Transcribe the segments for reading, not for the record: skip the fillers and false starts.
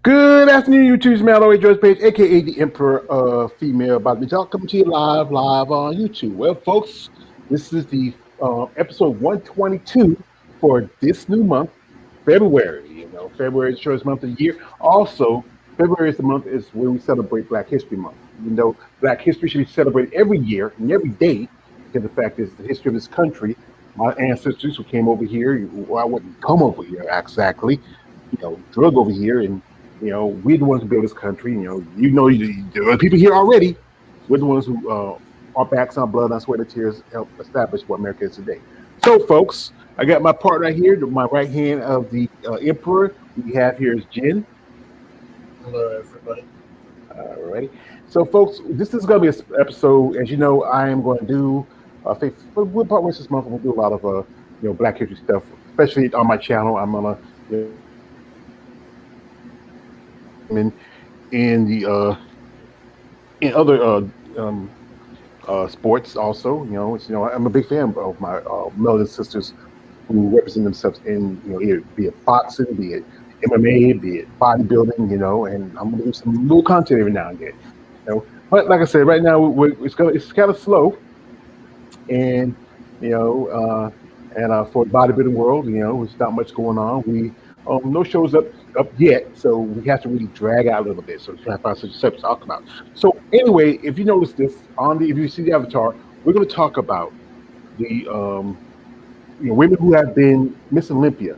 Good afternoon, YouTube's man, always George Page, aka the Emperor of Female Body Talk, coming to you live on YouTube. Well, folks, this is the episode 122 for this new month, February. February is the shortest month of the year. Also, February is the month is where we celebrate Black History Month. Even though Black History should be celebrated every year and every day, because the fact is the history of this country. My ancestors who came over here, well, I wouldn't come over here exactly, drug over here and we're the ones who built this country. There are people here already. We're the ones who, our backs, our blood, our sweat, and tears helped establish what America is today. So, folks, I got my partner right here, my right hand of the emperor. We have here is Jen. Hello, everybody. Alrighty. So, folks, this is going to be an episode. As you know, I am going to do. For part this month, we'll do a lot of Black History stuff, especially on my channel. I'm gonna in the in other sports also. I'm a big fan of my mother sisters who represent themselves in be it boxing, be it MMA, be it bodybuilding, and I'm gonna do some little content every now and then. But like I said, right now it's kind of slow, and for the bodybuilding world, there's not much going on. We no shows up yet, so we have to really drag out a little bit. So try to find such steps to talk about. So anyway, if you notice this if you see the avatar, we're going to talk about the women who have been Miss Olympia.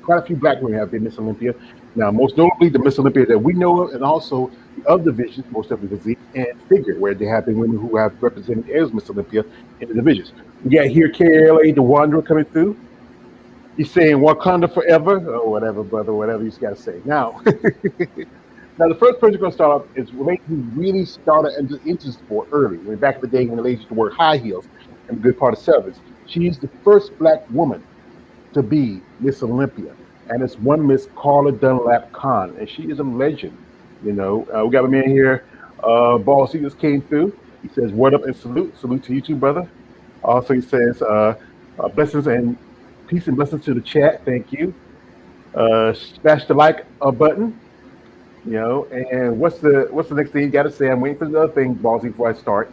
Quite a few Black women have been Miss Olympia. Now, most notably, the Miss Olympia that we know of, and also the other divisions, most definitely physique and figure, where there have been women who have represented as Miss Olympia in the divisions. We got here KLA, the Wanderer, coming through. He's saying Wakanda forever, or whatever, brother, whatever you got to say. Now, now the first person we're going to start off is a lady who really started into sport early. Back in the day when the ladies used to wear high heels and a good part of service. She's the first Black woman to be Miss Olympia, and it's one Miss Carla Dunlap Khan, and she is a legend. We got a man here, Ball C just came through. He says, "Word up and salute to you too, brother." Also, he says, "Blessings and peace and blessings to the chat. Thank you. Smash the like button." And what's the next thing you got to say? I'm waiting for the other thing, Ballsy, before I start.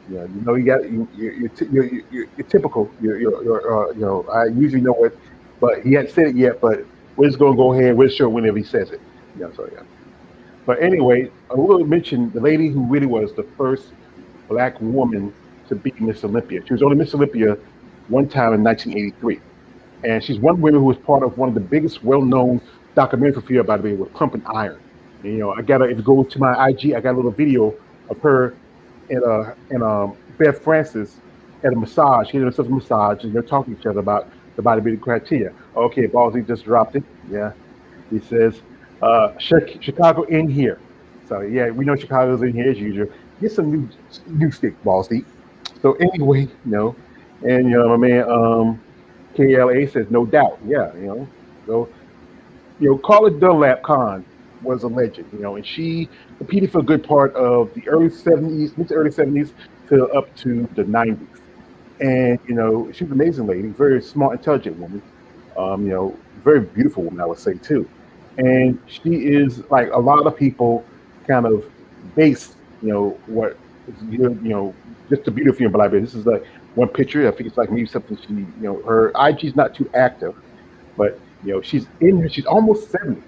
You got you're typical. I usually know it, but he hadn't said it yet. But we're just gonna go ahead. We'll show whenever he says it. Yeah. But anyway, I will mention the lady who really was the first Black woman to be Miss Olympia. She was only Miss Olympia one time in 1983. And she's one woman who was part of one of the biggest, well-known documentary field, by the way, with Pumping Iron. And, if you go to my IG, I got a little video of her and Beth Francis at a massage, getting herself a massage, and they're talking to each other about the bodybuilding criteria. Okay, Ballsy just dropped it. Yeah, he says Chicago in here. So yeah, we know Chicago's in here as usual. Get some new stick, Ballsy. So anyway, and my man KLA says no doubt. Yeah, so Carla Dunlap Khan was a legend, and she competed for a good part of the early 70s, mid to early 70s to up to the 90s. And, she was an amazing lady, very smart, intelligent woman, very beautiful woman, I would say, too. And she is, like a lot of people, kind of base, what, just the beauty of female Black. This is like one picture. I think it's like maybe something she, her IG's not too active, but, she's she's almost 70.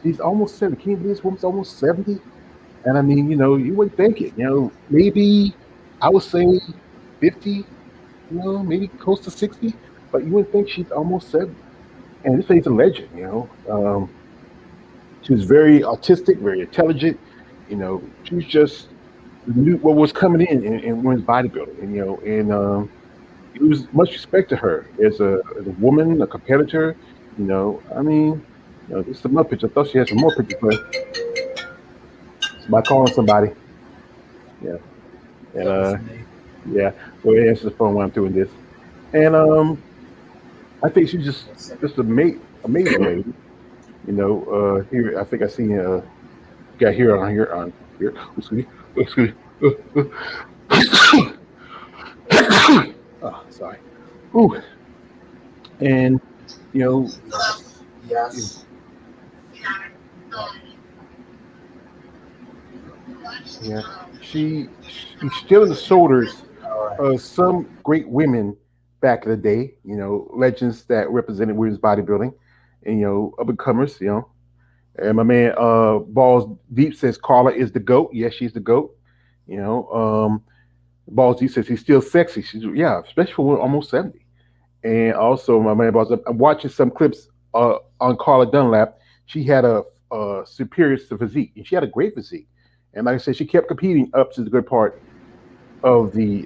She's almost 70. Can you believe this woman's almost 70? And I mean, you wouldn't think it. Maybe I would say 50, maybe close to 60, but you wouldn't think she's almost 70. And this lady's a legend, She was very artistic, very intelligent. She was just knew what was coming in women's bodybuilding. And it was much respect to her as a woman, a competitor. I mean, this is another picture. I thought she had some more pictures, but by calling somebody. Yeah. And That was me. yeah. Go ahead and answer the phone while I'm doing this. And I think she's just amazing lady. Here I think I seen got here. Excuse me. Oh, sorry. Ooh. And you know, Yes. Yeah, she's still in the shoulders All right. of some great women back in the day. Legends that represented women's bodybuilding, and up and comers. And my man Balls Deep says Carla is the goat. Yes, she's the goat. You know, Balls Deep says he's still sexy. Yeah, especially for almost 70. And also, my man Balls, I'm watching some clips on Carla Dunlap. She had a superior physique, and she had a great physique. And like I said, she kept competing up to the good part of the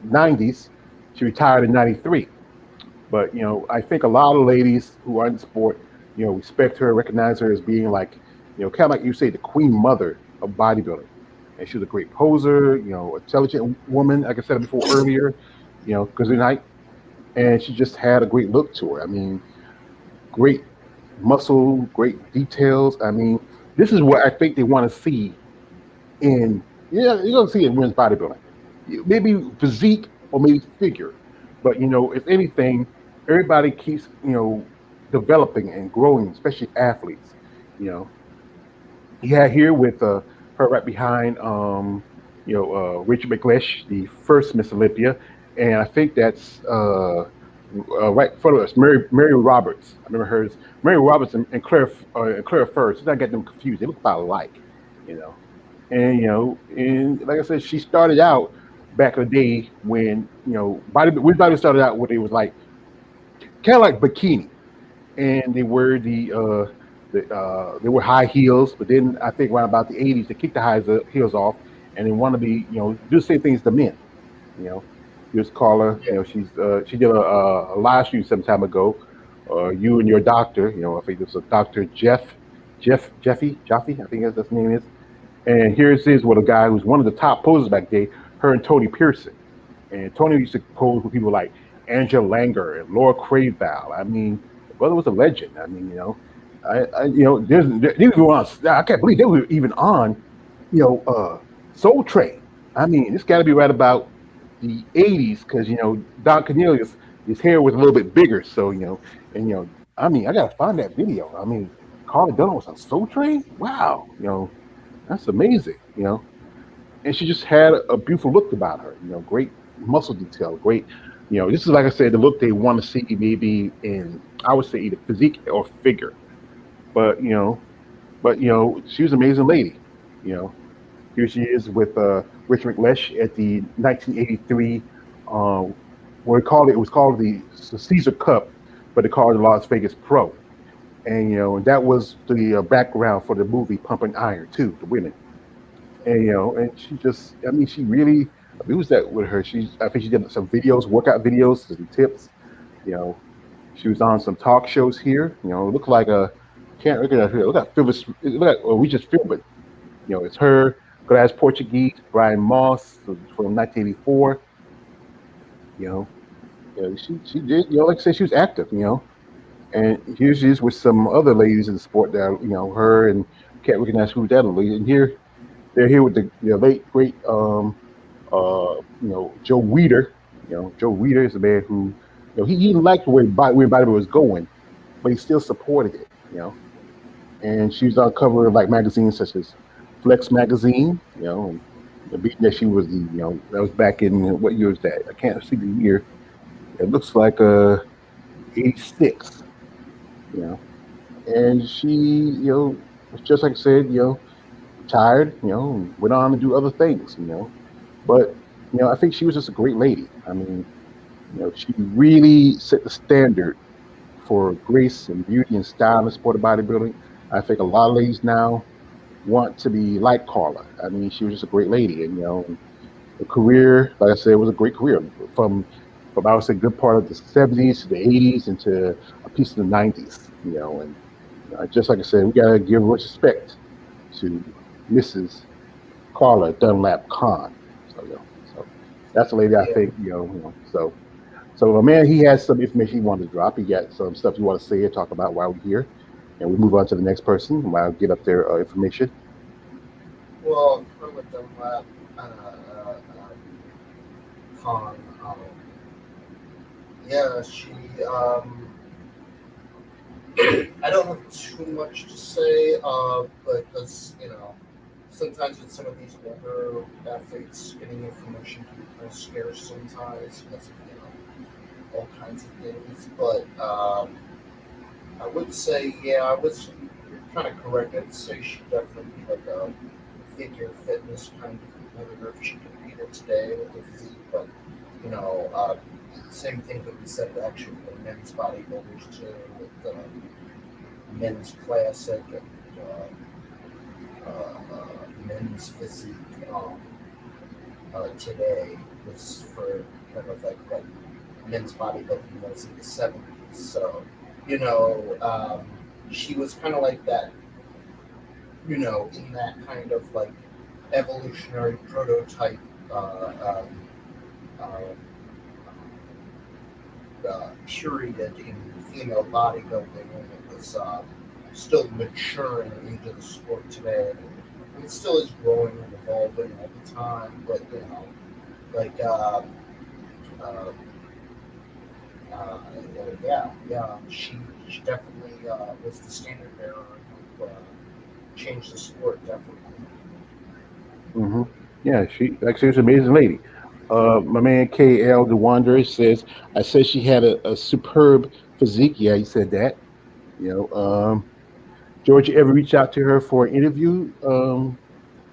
90s. She retired in 93. But, I think a lot of ladies who are in the sport, respect her, recognize her as being like, kind of like you say, the queen mother of bodybuilding. And she was a great poser, intelligent woman, like I said before earlier, because night. And she just had a great look to her. I mean, great muscle, great details. I mean, this is what I think they want to see in, yeah, you're going to see it in women's bodybuilding. Maybe physique or maybe figure. But, if anything, everybody keeps, developing and growing, especially athletes. You know, yeah, here with her right behind, Rachel McLeish, the first Miss Olympia, and I think that's right in front of us, Mary Roberts. I remember hers, Mary Roberts and Claire first. Sometimes I get them confused. They look about alike, you know. And like I said, she started out back in the day when body started out when it was like kind of like bikini, and they were they were high heels, but then I think around about the 80s they kicked the heels off, and they want to be do the same things to men. You know, here's Carla. Yeah. She did a live stream some time ago. You and your doctor. I think it was a Doctor Jeffy. I think that's his name is. And here's his with a guy who's one of the top posers back then. Her and Tony Pearson. And Tony used to pose with people like Angela Langer and Laura Craval. I mean, the brother was a legend. I mean, they were on. I can't believe they were even on, Soul Train. I mean, it's got to be right about the '80s because Don Cornelius, his hair was a little bit bigger. So and I mean, I gotta find that video. I mean, Carla Dunn was on Soul Train. Wow, that's amazing. And she just had a beautiful look about her. Great muscle detail, great. This is like I said, the look they want to see maybe in I would say either physique or figure. But she was an amazing lady. You know, Here she is with Richard McLeish at the 1983. Uh, what it was called the Caesar Cup, but they called it the Las Vegas Pro. And and that was the background for the movie Pumping Iron too, the women. And and she just, I mean, she really abused that with her. I think she did some videos, workout videos, some tips. You know, she was on some talk shows here. It looked like a can't look at her. Look at Phyllis. Look at well, we just filmed it. It's her, Glass Portuguese, Brian Moss from 1984. You know, she did. Like I said, she was active. And here she is with some other ladies in the sport that her and can't recognize who that is. And here they're here with the late great Joe Weider. Joe Weider is a man who he didn't like the way where body was going, but he still supported it. And she was on cover of like magazines such as Flex magazine. And the beat that she was the that was back in what year was that? I can't see the year. It looks like 86. You know, and she was just like I said, retired. Went on to do other things. But I think she was just a great lady. I mean, she really set the standard for grace and beauty and style in the sport of bodybuilding. I think a lot of ladies now want to be like Carla. I mean, she was just a great lady, and the career, like I said, was a great career from I would say good part of the '70s to the '80s into a piece of the '90s. And just like I said, we gotta give respect to Mrs. Carla Dunlap Khan. So that's a lady I Yeah. think so. So, man, he has some information he wanted to drop. He got some stuff he want to say or talk about while we're here. And we move on to the next person while I get up their information. Well, with the con, yeah, she I don't have too much to say, because sometimes with some of these older athletes, getting information can be kind of scarce sometimes because of all kinds of things. But I would say, yeah, I was kind of correct. I'd say she'd definitely be like a figure fitness kind of competitor if she competed today with the physique. But you know, uh, same thing could be said actually for men's bodybuilders too, with the men's classic and men's physique today was for kind of like what men's bodybuilding was in the 70s. So, you know, she was kind of like that, in that kind of like evolutionary prototype um, period in female bodybuilding when it was still maturing into the sport today. It still is growing and evolving all the time, but like uh, uh, yeah, she definitely was the standard bearer who changed the sport definitely. Hmm. Yeah, she's an amazing lady. My man KL the Wanderer says, I said she had a superb physique. Yeah, he said that. You know, George, you ever reach out to her for an interview?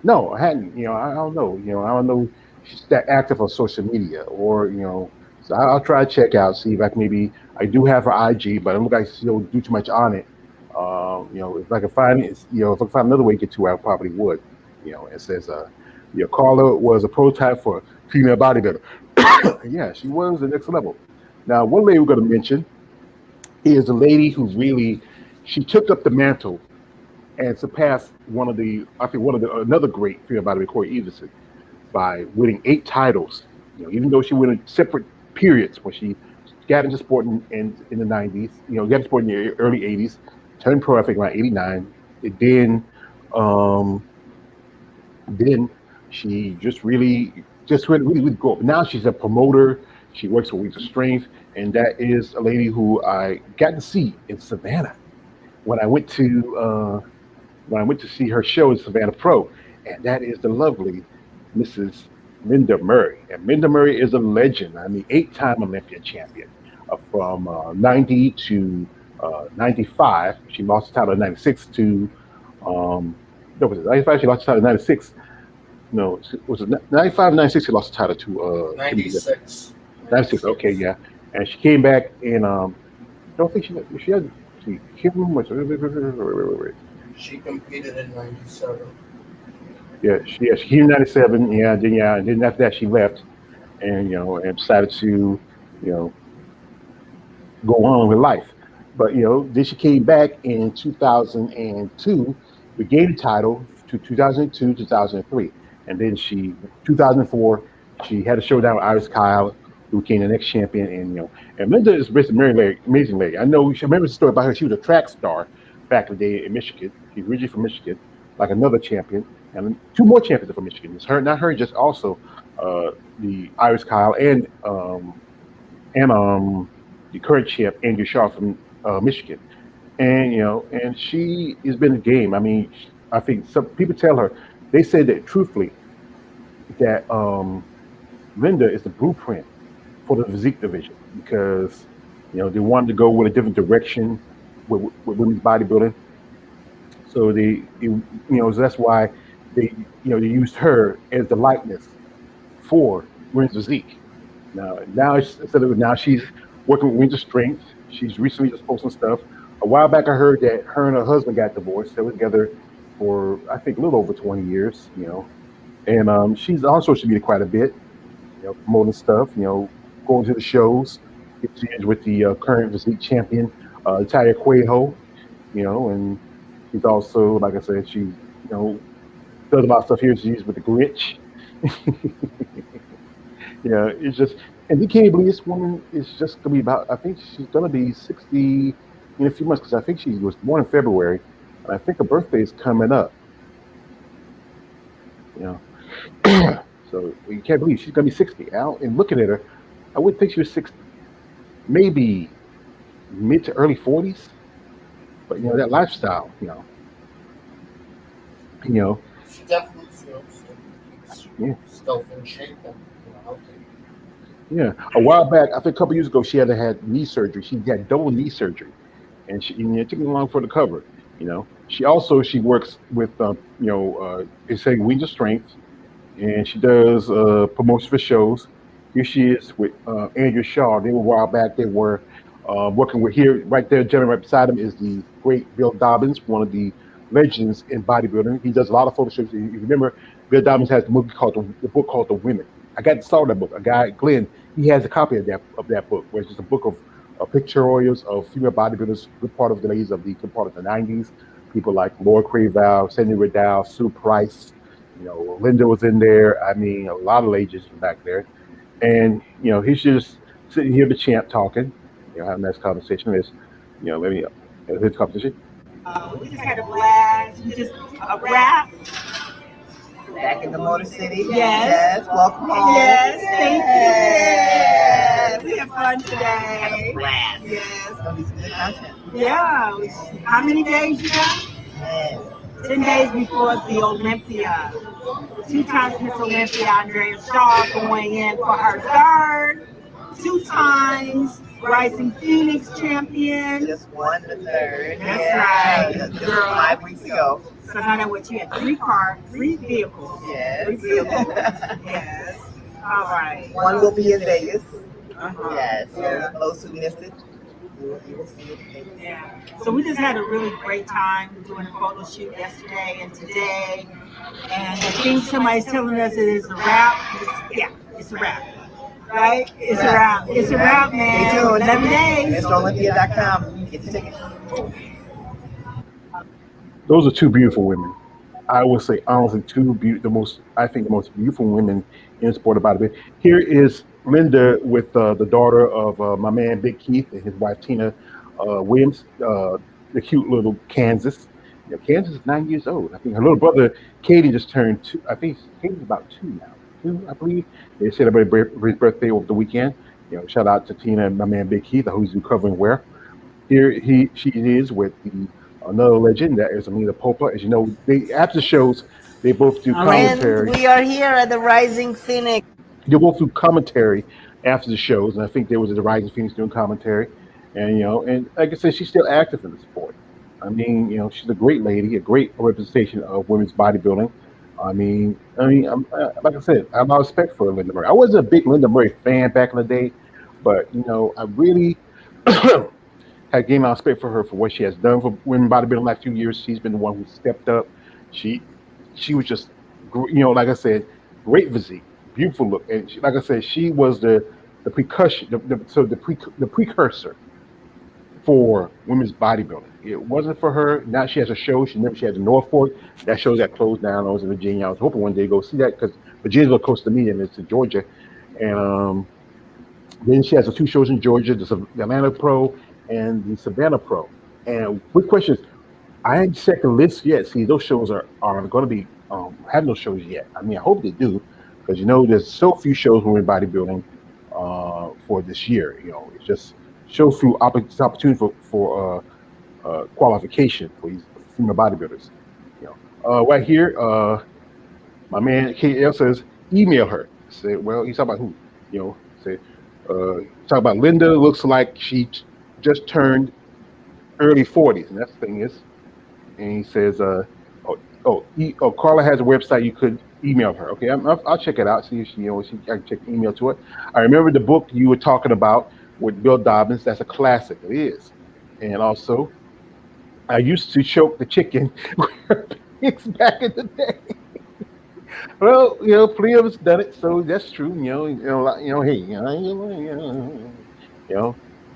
No, I hadn't. I don't know. I don't know if she's that active on social media, or so I'll try to check out, see if I can maybe. I do have her IG, but I don't look like she don't do too much on it. If I can find it, if I can find another way to get to her, I probably would. It says, Carla was a prototype for female bodybuilder. Yeah, she was the next level. Now, one lady we're going to mention is a lady who really she took up the mantle and surpassed I think another great female bodybuilder, Corey Everson, by winning 8 titles. Even though she went in separate periods when she got into sport in the 90s, got into sport in the early 80s, turned pro I think around 89. And um, then she just really would go up. Now she's a promoter. She works for Wings of Strength, and that is a lady who I got to see in Savannah when I went to see her show in Savannah Pro, and that is the lovely Mrs. Minda Murray. And Minda Murray is a legend. I mean, 8-time Olympia champion from 90 to 95. She lost the title in 96 to, um, no, was it 95? She lost the title in 96. No, was it 95, 96? She lost the title to Kimberly Griffin. 96. 96, okay, 96. yeah. And she came back in, I don't think she had, she, Kim was, She competed in '97. she came in 97, and then after that she left and and decided to you know go on with life. But then she came back in 2002, regained the title to 2002, 2003, and then 2004 she had a showdown with Iris Kyle, who became the next champion. And Linda is just a very amazing lady. I know she remember the story about her. She was a track star back in the day in Michigan. She's originally from Michigan, like another champion, and two more champions are from Michigan. It's her, not her, just also the Iris Kyle and the current champ Andrew Shaw from Michigan, and and she has been in the game. I mean, I think some people tell her they say that truthfully that Linda is the blueprint for the physique division because they wanted to go with a different direction with women's bodybuilding. So so that's why they used her as the likeness for women's physique. Now she's working with Winter Strength. She's recently just posting stuff. A while back, I heard that her and her husband got divorced. They were together for I think a little over 20 years. And she's on social media quite a bit. Promoting stuff. Going to the shows. She's with the current physique champion, Talia Cuejo. And she's also, like I said, she does a lot of stuff here. She's with the Grinch. It's just, and you can't believe this woman is just gonna be about. I think she's gonna be 60 in a few months because I think she was born in February, and I think her birthday is coming up. You so you can't believe she's gonna be 60. Out and looking at her, I would think she was 60, maybe mid to early 40s. But that lifestyle, you know, She definitely, still keeps yeah, herself in shape and healthy. yeah. A while back, I think a couple years ago, she had knee surgery. She had double knee surgery, and it took me long for the cover. She works with it's saying Wings of Strength, and she does promotion for shows. Here she is with Andrew Shaw. They were a while back. They were working with here right there. Gentleman right beside him is the great Bill Dobbins, one of the legends in bodybuilding. He does a lot of photo shoots. If you remember, Bill Dobbins has the book called The Women. I got to saw that book. A guy Glenn, he has a copy of that book, where it's just a book of pictorials of female bodybuilders, good part of the ladies of the good part of the '90s. People like Laura Craval, Sandy Riddell, Sue Price, Linda was in there. I mean, a lot of ladies from back there. And, he's just sitting here, the champ, talking, having this conversation. Let me, his conversation. We just had a blast. We just a wrap. Back in the Motor City. Yes. Welcome home. Yes, thank Yes. you. We had fun today. Blast. Yes. It's gonna be some good content. Yeah. How many days you got? Man. 10 days before the Olympia. Two times Miss Olympia, Andrea Shaw, going in for her third. Two times Rising Phoenix champion. Just won the third. That's right, Just girl. 5 weeks ago. So now that what you had three vehicles. Yes. 3 vehicles. Yes. All right. One will be in Vegas. Uh-huh. Yes. So those who missed it, you will see it in Vegas. Yeah. So we just had a really great time doing a photo shoot yesterday and today. And I think somebody's telling us it is a wrap. It's a wrap. Right? It's a wrap. It's a wrap, man. Stay tuned. 11 days. MrOlympia.com. Get your tickets. Those are two beautiful women. I would say honestly, the most beautiful women in sport of bodybuilding. Here is Linda with the daughter of my man Big Keith and his wife Tina Williams, the cute little Kansas. Kansas is 9 years old. I think her little brother Katie just turned two. I think Katie's about two now. Two, I believe. They celebrated his birthday over the weekend. Shout out to Tina and my man Big Keith, who's recovering well. She is with the another legend that is Amina Popa. As you know, they after shows they both do commentary. And we are here at the Rising Phoenix. They both do commentary after the shows, and I think there was the Rising Phoenix doing commentary, and like I said, she's still active in the sport. I mean, she's a great lady, a great representation of women's bodybuilding. Like I said, I have a lot of respect for Linda Murray. I wasn't a big Linda Murray fan back in the day, but I really had gained my respect for her for what she has done for women bodybuilding the last few years. She's been the one who stepped up. She she was just like I said, great physique, beautiful look, and like I said, she was the precussion, the precursor for women's bodybuilding. It wasn't for her. Now she has a show. She had the Norfolk. That show got closed down. I was in Virginia. I was hoping one day to go see that because Virginia's a close to me and it's in Georgia. And then she has the two shows in Georgia, the Atlanta Pro and the Savannah Pro. And quick questions. I ain't checked the list yet. See, those shows are going to be have no shows yet. I mean, I hope they do because there's so few shows in bodybuilding for this year. It's just so few opportunity for qualification for these female bodybuilders. Right here, my man KL says email her. Say, well, he's talking about who? Say, talk about Linda. Looks like she just turned early 40s, and that's the thing is. And he says, Carla has a website. You could email her. Okay, I'll check it out. See if I can check the email to it. I remember the book you were talking about with Bill Dobbins. That's a classic. It is. And also, I used to choke the chicken with pigs back in the day. Well, plenty of us done it, so that's true. Hey,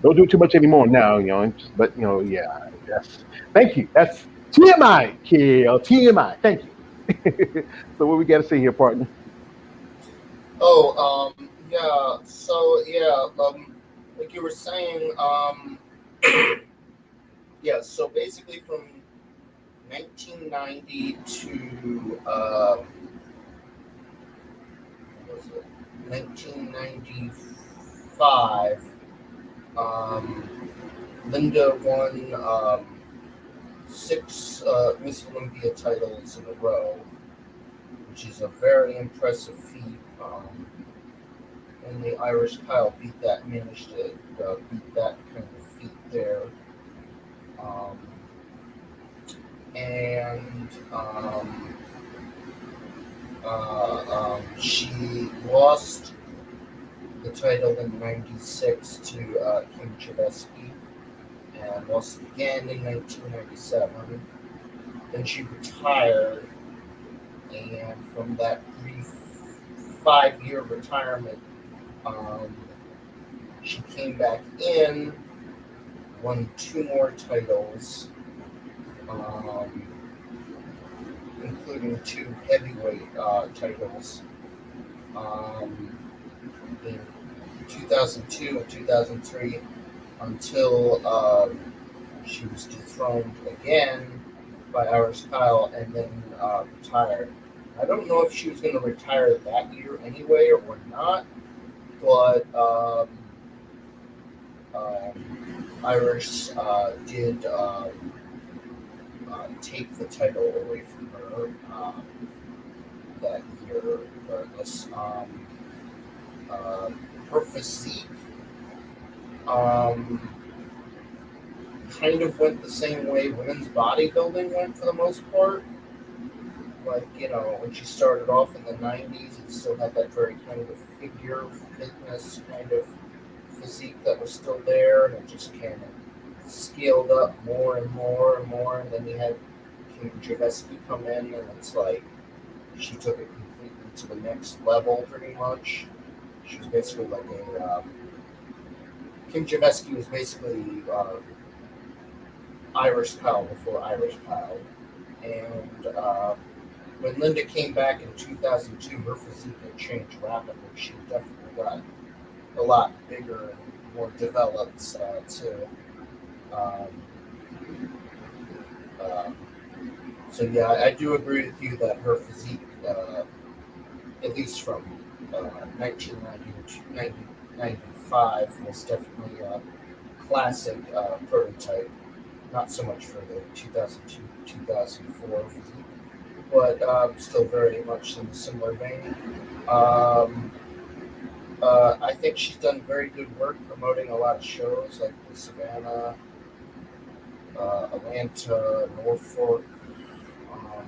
don't do too much anymore now. But yeah, that's thank you. That's TMI, KL, TMI. Thank you. So what we got to say here, partner? Yeah. So yeah, like you were saying, yeah. So basically, from 1990 to what was it 1995, Linda won 6 Miss Olympia titles in a row, which is a very impressive feat. And the Irish Kyle managed to beat that kind of feat there. Um, and she lost the title in '96 to Kim Chibesky and lost it again in 1997. Then she retired, and from that brief 5-year retirement, um, she came back in, won 2 more titles, um, including 2 heavyweight titles um, in 2002 and 2003 until she was dethroned again by Irish Kyle and then retired. I don't know if she was going to retire that year anyway or not, but Irish did take the title away from her that year, regardless. Uh, Her physique um, kind of went the same way women's bodybuilding went for the most part. Like, when she started off in the 90s, it still had that very kind of figure fitness kind of physique that was still there, and it just kind of scaled up more and more and more. And then you had Kim Javeski come in, and it's like she took it completely to the next level, pretty much. She was basically like Kim Javeski was basically Irish Kyle before Irish Kyle. And when Linda came back in 2002, her physique had changed rapidly. She definitely got a lot bigger and more developed too. Um, uh, so yeah, I do agree with you that her physique, at least from 1990 to 1995, was definitely a classic prototype. Not so much for the 2002-2004 physique, but still very much in a similar vein. Um, I think she's done very good work promoting a lot of shows like the Savannah, Atlanta, Norfolk. Um,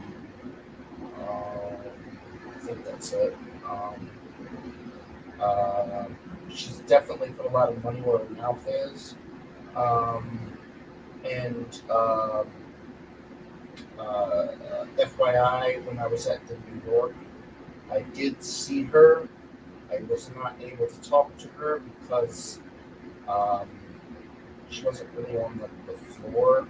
I think that's it. Uh, she's definitely put a lot of money where her mouth is. Um, and FYI, when I was at the New York, I did see her. I was not able to talk to her because um, she wasn't really on the floor,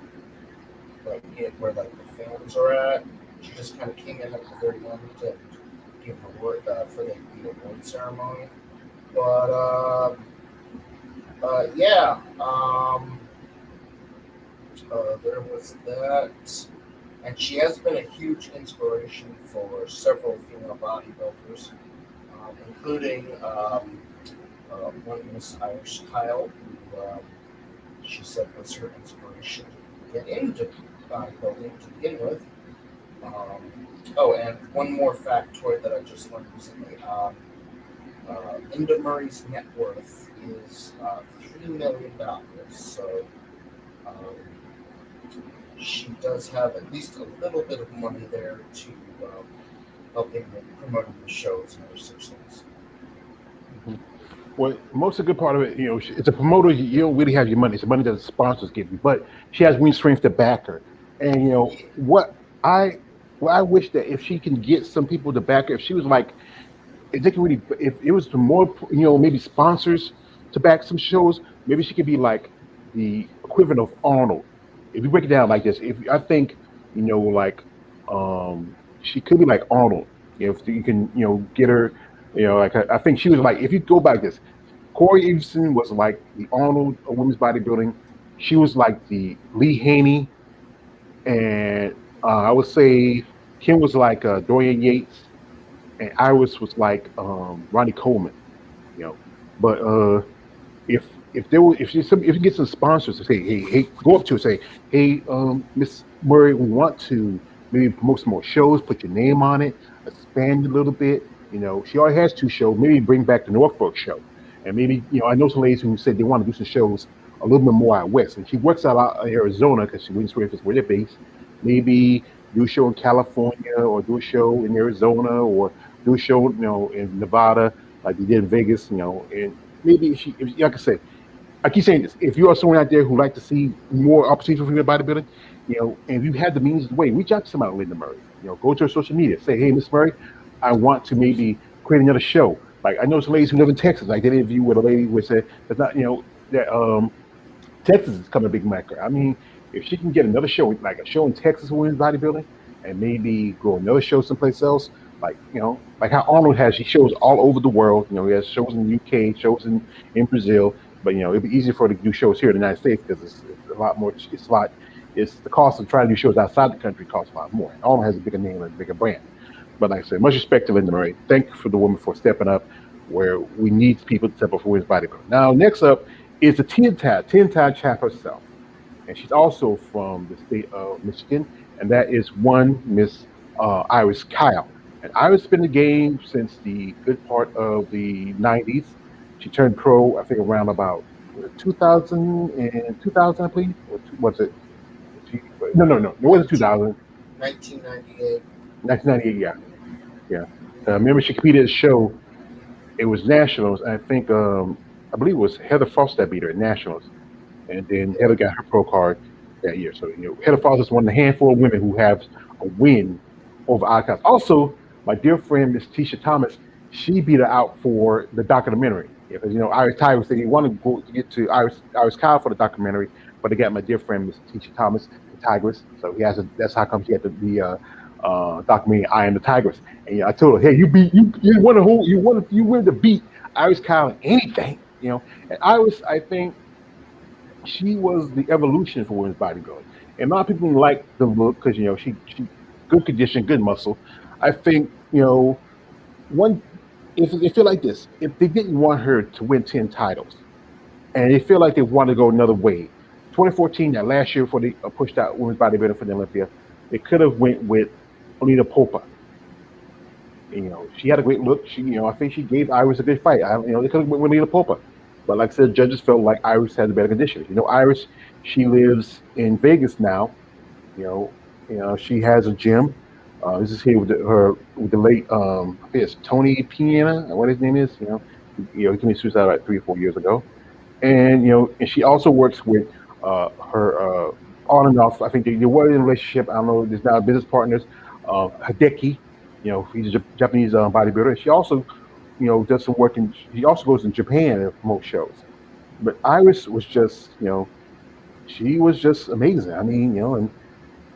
like where like the fans are at. She just kind of came in at the very end to give her word for the award ceremony. But yeah, there was that. And she has been a huge inspiration for several female bodybuilders, including one Miss Irish Kyle, who she said was her inspiration to get into bodybuilding to begin with. Oh, and one more factoid that I just learned recently. Linda Murray's net worth is $3 million. So um, she does have at least a little bit of money there to helping with promoting the shows and other such things. Mhm. Well, most of the good part of it, it's a promoter. You don't really have your money. It's the money that the sponsors give you, but she has wing strength to back her. And I, I wish that if she can get some people to back her, if she was like if they can really if it was to more maybe sponsors to back some shows, maybe she could be like the equivalent of Arnold. If you break it down like this, if I think like she could be like Arnold. If you can get her, like I think she was like if you go back this, Corey Everson was like the Arnold of women's bodybuilding. She was like the Lee Haney, and I would say Kim was like Dorian Yates, and Iris was like Ronnie Coleman, you know. But if if you get some sponsors to say, hey, go up to her, say, hey, Miss Murray, we want to maybe promote some more shows, put your name on it, expand a little bit. She already has two shows. Maybe bring back the Norfolk show, and maybe I know some ladies who said they want to do some shows a little bit more out west, and she works out in Arizona because she wouldn't swear if it's where they're based. Maybe do a show in California, or do a show in Arizona, or do a show in Nevada like they did in Vegas. And maybe like I said, I keep saying this. If you are someone out there who like to see more opportunities for female bodybuilding, and if you have the means of the way, reach out to somebody like Linda Murray. Go to her social media. Say, hey, Miss Murray, I want to maybe create another show. Like I know some ladies who live in Texas. Like, did an interview with a lady who said that's not, that Texas is becoming a big market. I mean, if she can get another show, like a show in Texas for women's bodybuilding, and maybe go another show someplace else, like how Arnold has, he shows all over the world. He has shows in the UK, shows in Brazil, but it'd be easier for her to do shows here in the United States because it's a lot more. It's the cost of trying to do shows outside the country costs a lot more. And Arnold has a bigger name and a bigger brand. But like I said, much respect to Linda Murray. Thank you for the woman for stepping up where we need people to step up for women's bodybuilding. Now, next up is the ten-time champ herself. And she's also from the state of Michigan, and that is one Miss Iris Kyle. And Iris has been in the game since the good part of the 90s. She turned pro, I think, around about 2000 and 2000, I believe. Or was it? No. It wasn't 2000. 1998. 1998, yeah. I remember she competed at a show. It was nationals. I think, I believe it was Heather Frost that beat her at nationals, and then Heather got her pro card that year. So Heather Frost is one of the handful of women who have a win over icons. Also, my dear friend Miss Tisha Thomas, she beat her out for the documentary. Because Iris Tiger said he wanted to go to get to Iris Kyle for the documentary, but they got my dear friend Miss Tisha Thomas, the Tigress. So that's how come she had the documentary I Am the Tigress. And I told her, hey, you wanted to beat Iris Kyle in anything. And Iris, I think she was the evolution for women's bodybuilding. And a lot of people like the look because she good condition, good muscle. I think one if they feel like this, if they didn't want her to win 10 titles, and they feel like they want to go another way, 2014, that last year before they pushed out women's bodybuilding for the Olympia, they could have went with Alita Popa. She had a great look. I think she gave Iris a good fight. They could have went with Alita Popa, but like I said, judges felt like Iris had a better condition. Iris, she lives in Vegas now. She has a gym. This is here with the late I think it's Tony Piana, what his name is. He committed suicide like 3 or 4 years ago, and and she also works with her on and off. I think they were in a relationship. I don't know. There's now business partners. Hideki, he's a Japanese bodybuilder. She also, does some work in. She also goes in Japan and promotes shows. But Iris was just, she was just amazing. I mean, and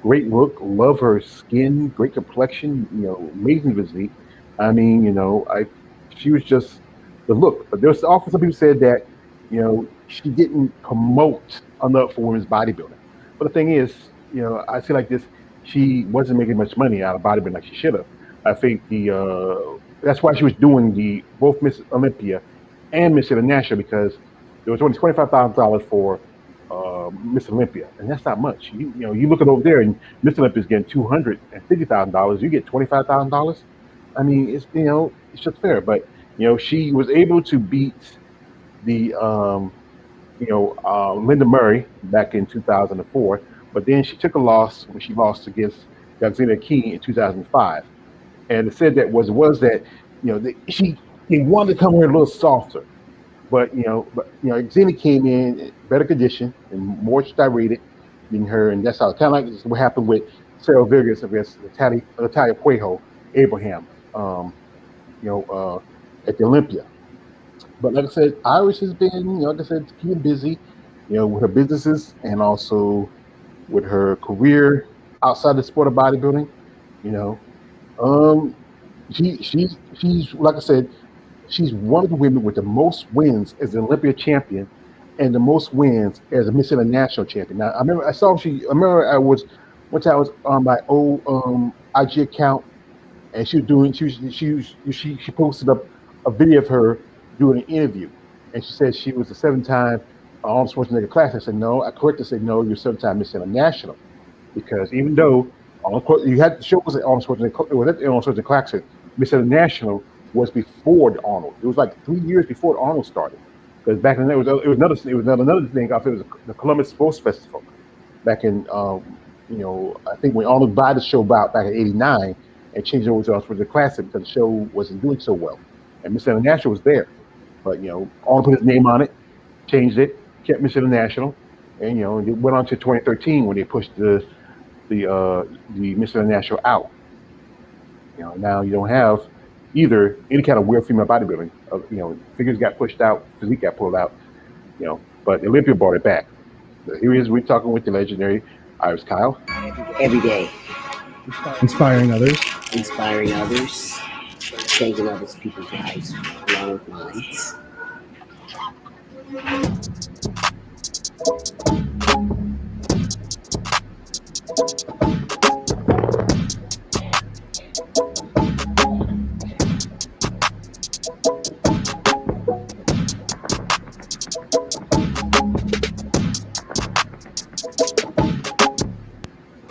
great look, love her skin, great complexion, amazing physique. I mean, she was just the look. But there's often some people said that, she didn't promote enough for women's bodybuilding. But the thing is, I feel like this, she wasn't making much money out of bodybuilding like she should have. I think that's why she was doing both Miss Olympia and Miss International, because there was only $25,000 for Miss Olympia, and that's not much. You look at over there, and Miss Olympia is getting $250,000. You get $25,000. I mean, it's just fair. But she was able to beat the Linda Murray back in 2004, but then she took a loss when she lost against Alexander King in 2005, and it said that was that they wanted to come here a little softer. But Xena came in better condition and more styrated than her, and that's how kind of like what happened with Sarah Vegas against Natalia Puejo Abraham, at the Olympia. But like I said, Iris has been, like I said, keeping busy, with her businesses and also with her career outside the sport of bodybuilding. She's like I said. She's one of the women with the most wins as an Olympia champion and the most wins as a Miss International champion. Now, I remember I was on my old IG account, and she posted up a video of her doing an interview, and she said she was a 7-time Arnold Schwarzenegger class. I said no. I corrected. Said no. You're 7-time Miss International because even though you had the show was at Arnold Schwarzenegger, it was at the Arnold Schwarzenegger Classic, Miss International was before the Arnold. It was like 3 years before the Arnold started. Because back then it was another thing. I think it was the Columbus Sports Festival back in I think when Arnold bought the show about back in '89 and changed it over to us with the classic because the show wasn't doing so well. And Miss International was there. But Arnold put his name on it, changed it, kept Miss International, and it went on to 2013 when they pushed the Miss International out. Now you don't have either any kind of weird female bodybuilding. Figures got pushed out, physique got pulled out. But Olympia brought it back. So here he is. We're talking with the legendary Iris Kyle. Every day. Inspiring others. Inspiring others. Changing others people's lives along with mine.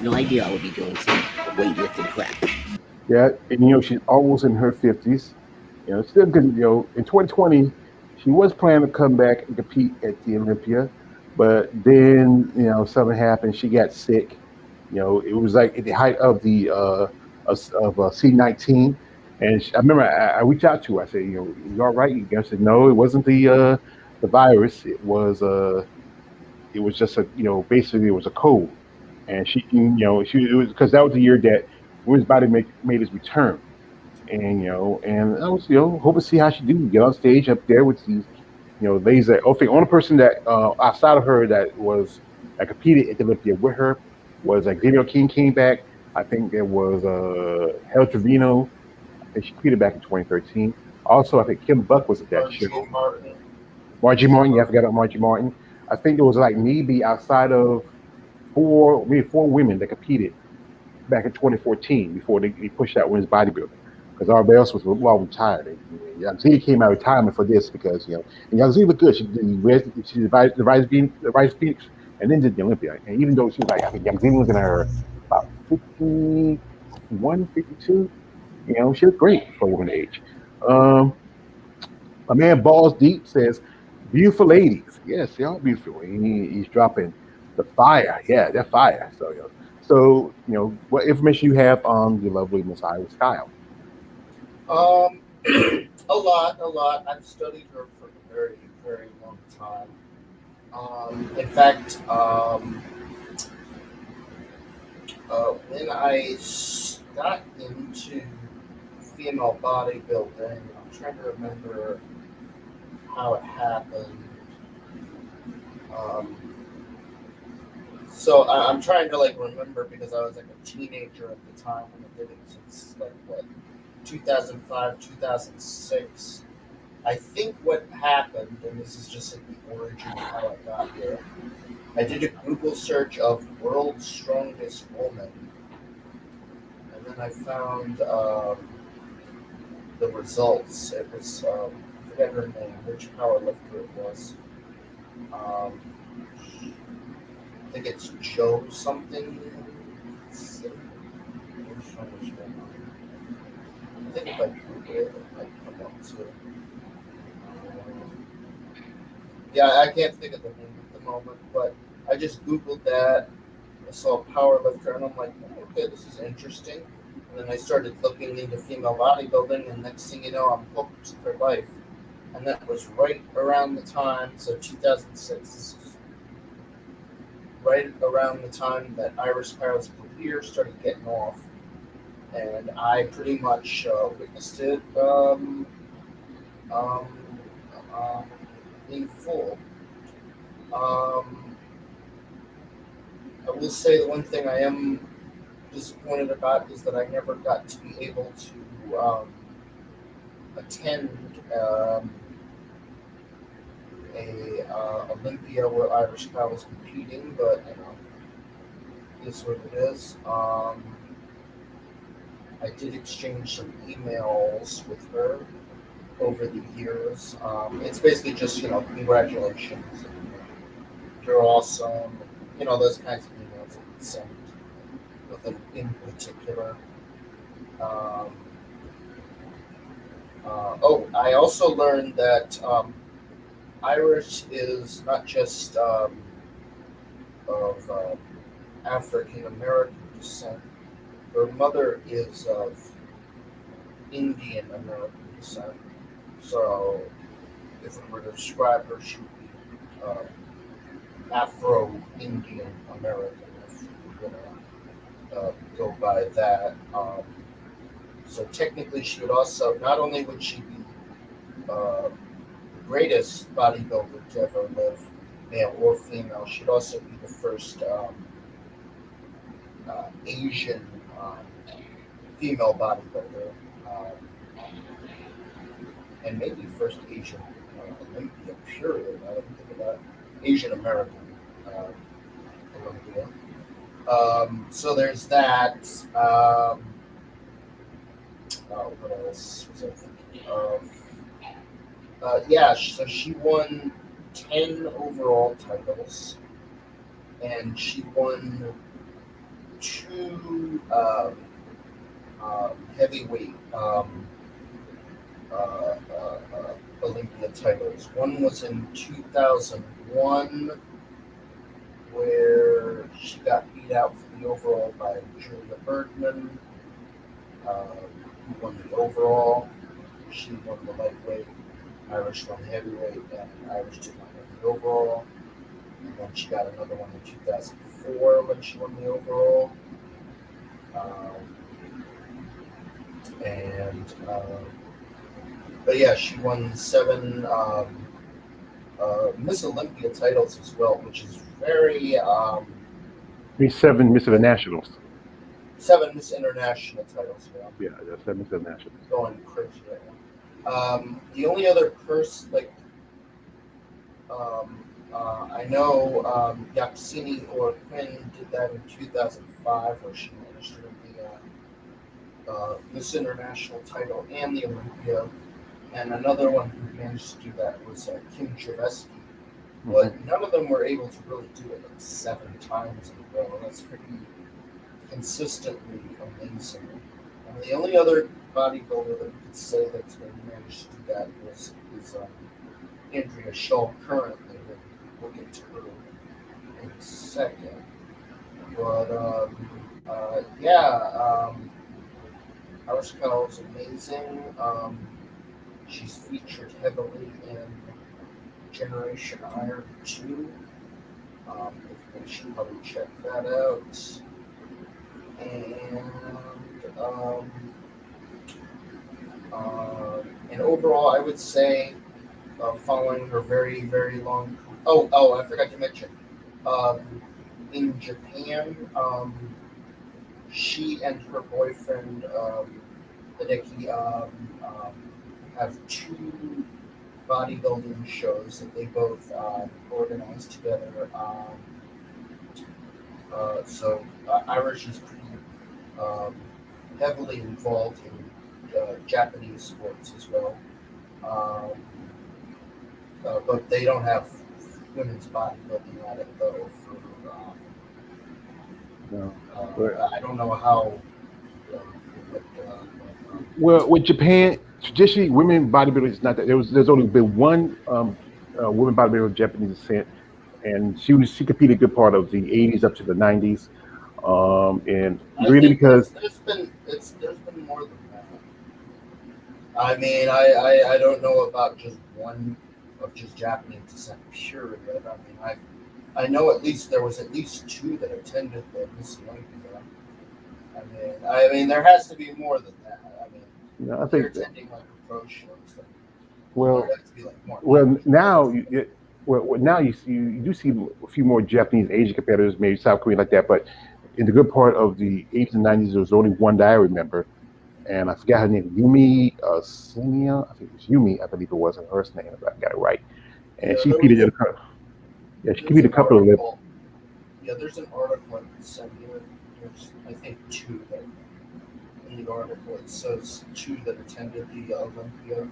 No idea I would be doing some weightlifting crap. Yeah, and she's almost in her 50s. Still good. In 2020, she was planning to come back and compete at the Olympia, but then something happened. She got sick. It was like at the height of the of C19, and I remember I reached out to her. I said, you all right? You guys said no, it wasn't the virus. It was just basically it was a cold, and she it was because that was the year that Women's Body made his return, and I was hoping to see how she do get on stage up there with these ladies that I think the only person that outside of her that competed at the Olympia with her was like Xavier King came back. I think there was Hel Trevino. I think she competed back in 2013. Also, I think Kim Buck was at that show. Margie Martin, yeah, I forgot about Margie Martin. I think there was like maybe outside of maybe four women that competed back in 2014 before they pushed out women's bodybuilding because everybody else was well retired. Yazidi came out of retirement for this because and Yazidi looked good. She did the Rise Phoenix and then did the Olympia. And even though she was like, I think Yazidi was in her about 51, 52, she looked great for a woman age. My man Balls Deep says, beautiful ladies. Yes, y'all beautiful. He's dropping the fire. Yeah, that fire. So, what information you have on the lovely Miss Iris Kyle? A lot. I've studied her for a very, very long time. In fact, when I got into female bodybuilding, I'm trying to remember how it happened. So I'm trying to remember because I was like a teenager at the time when I did it. Since 2005, 2006. I think what happened, and this is just the origin of how I got here. I did a Google search of world's strongest woman, and then I found the results. It was I forget her name, which powerlifter it was. I think it's Joe something. I think if I Google it, it might come up too. Yeah, I can't think of the name at the moment, but I just Googled that. I saw a powerlifter, and I'm like, oh, okay, this is interesting. And then I started looking into female bodybuilding, and next thing you know, I'm hooked for life. And that was right around the time, so 2006, this is right around the time that Iris Kyle's career started getting off. And I pretty much witnessed it in full. I will say the one thing I am disappointed about is that I never got to be able to attend a Olympia where Irish Kyle was competing, but is what it is. I did exchange some emails with her, over the years. It's basically just congratulations, you're awesome, those kinds of emails that we send with them in particular. Um, I also learned that Irish is not just of African American descent. Her mother is of Indian American descent. So, if we were to describe her, she would be Afro-Indian American, if we're gonna go by that. So technically, she would also not only would she be the greatest bodybuilder to ever live, male or female, she'd also be the first Asian female bodybuilder, and maybe first Asian Olympia. Period. I didn't think about Asian American Olympia. So there's that. What else was I thinking of? Yeah, so she won 10 overall titles, and she won 2 heavyweight Olympia titles. One was in 2001, where she got beat out for the overall by Julia Bergman, who won the overall. She won the lightweight, Irish won the heavyweight, and Irish did not win the overall. And then she got another one in 2004 when she won the overall. But yeah, she won 7 Miss Olympia titles as well, which is very. 7 Miss Internationals. 7 Miss International titles. Yeah, that's 7 Miss Internationals. Going crazy right now. The only other person, I know Yaxini or Quinn did that in 2005, where she managed to win the Miss International title and the Olympia. And another one who managed to do that was Kim Chevesky. But none of them were able to really do it 7 times in a row. That's pretty consistently amazing. And the only other bodybuilder that we could say that's maybe managed to do that is Andrea Shaw currently. We'll get to her in a second. But Arshkal is amazing. She's featured heavily in Generation Iron 2. Everybody should probably check that out. And overall, I would say, following her very, very long. I forgot to mention. In Japan, she and her boyfriend, Hideki, have 2 bodybuilding shows that they both organize together. So Irish is pretty heavily involved in Japanese sports as well. But they don't have women's bodybuilding at it though. I don't know how. Well, with Japan, traditionally, women bodybuilding is not that. There's only been one woman bodybuilder of Japanese descent, and she competed a good part of the 80s up to the 90s, and really because there's been more than that. I mean, I don't know about just one of just Japanese descent period. I mean, I know there was at least 2 that attended the Miss Olympia. I mean, there has to be more than that. I mean, I think attending like a pro show. Now you do see a few more Japanese Asian competitors, maybe South Korean like that. But in the good part of the 80s and 90s, there was only one that I remember, and I forgot her name, Yumi Sunya. I think it was Yumi. I believe it was her first name, if I got it right. And she competed in a couple. Yeah, she competed a couple of them. Yeah, there's an article I can send you. There's, I think, 2 in the article. It says 2 that attended the Olympia.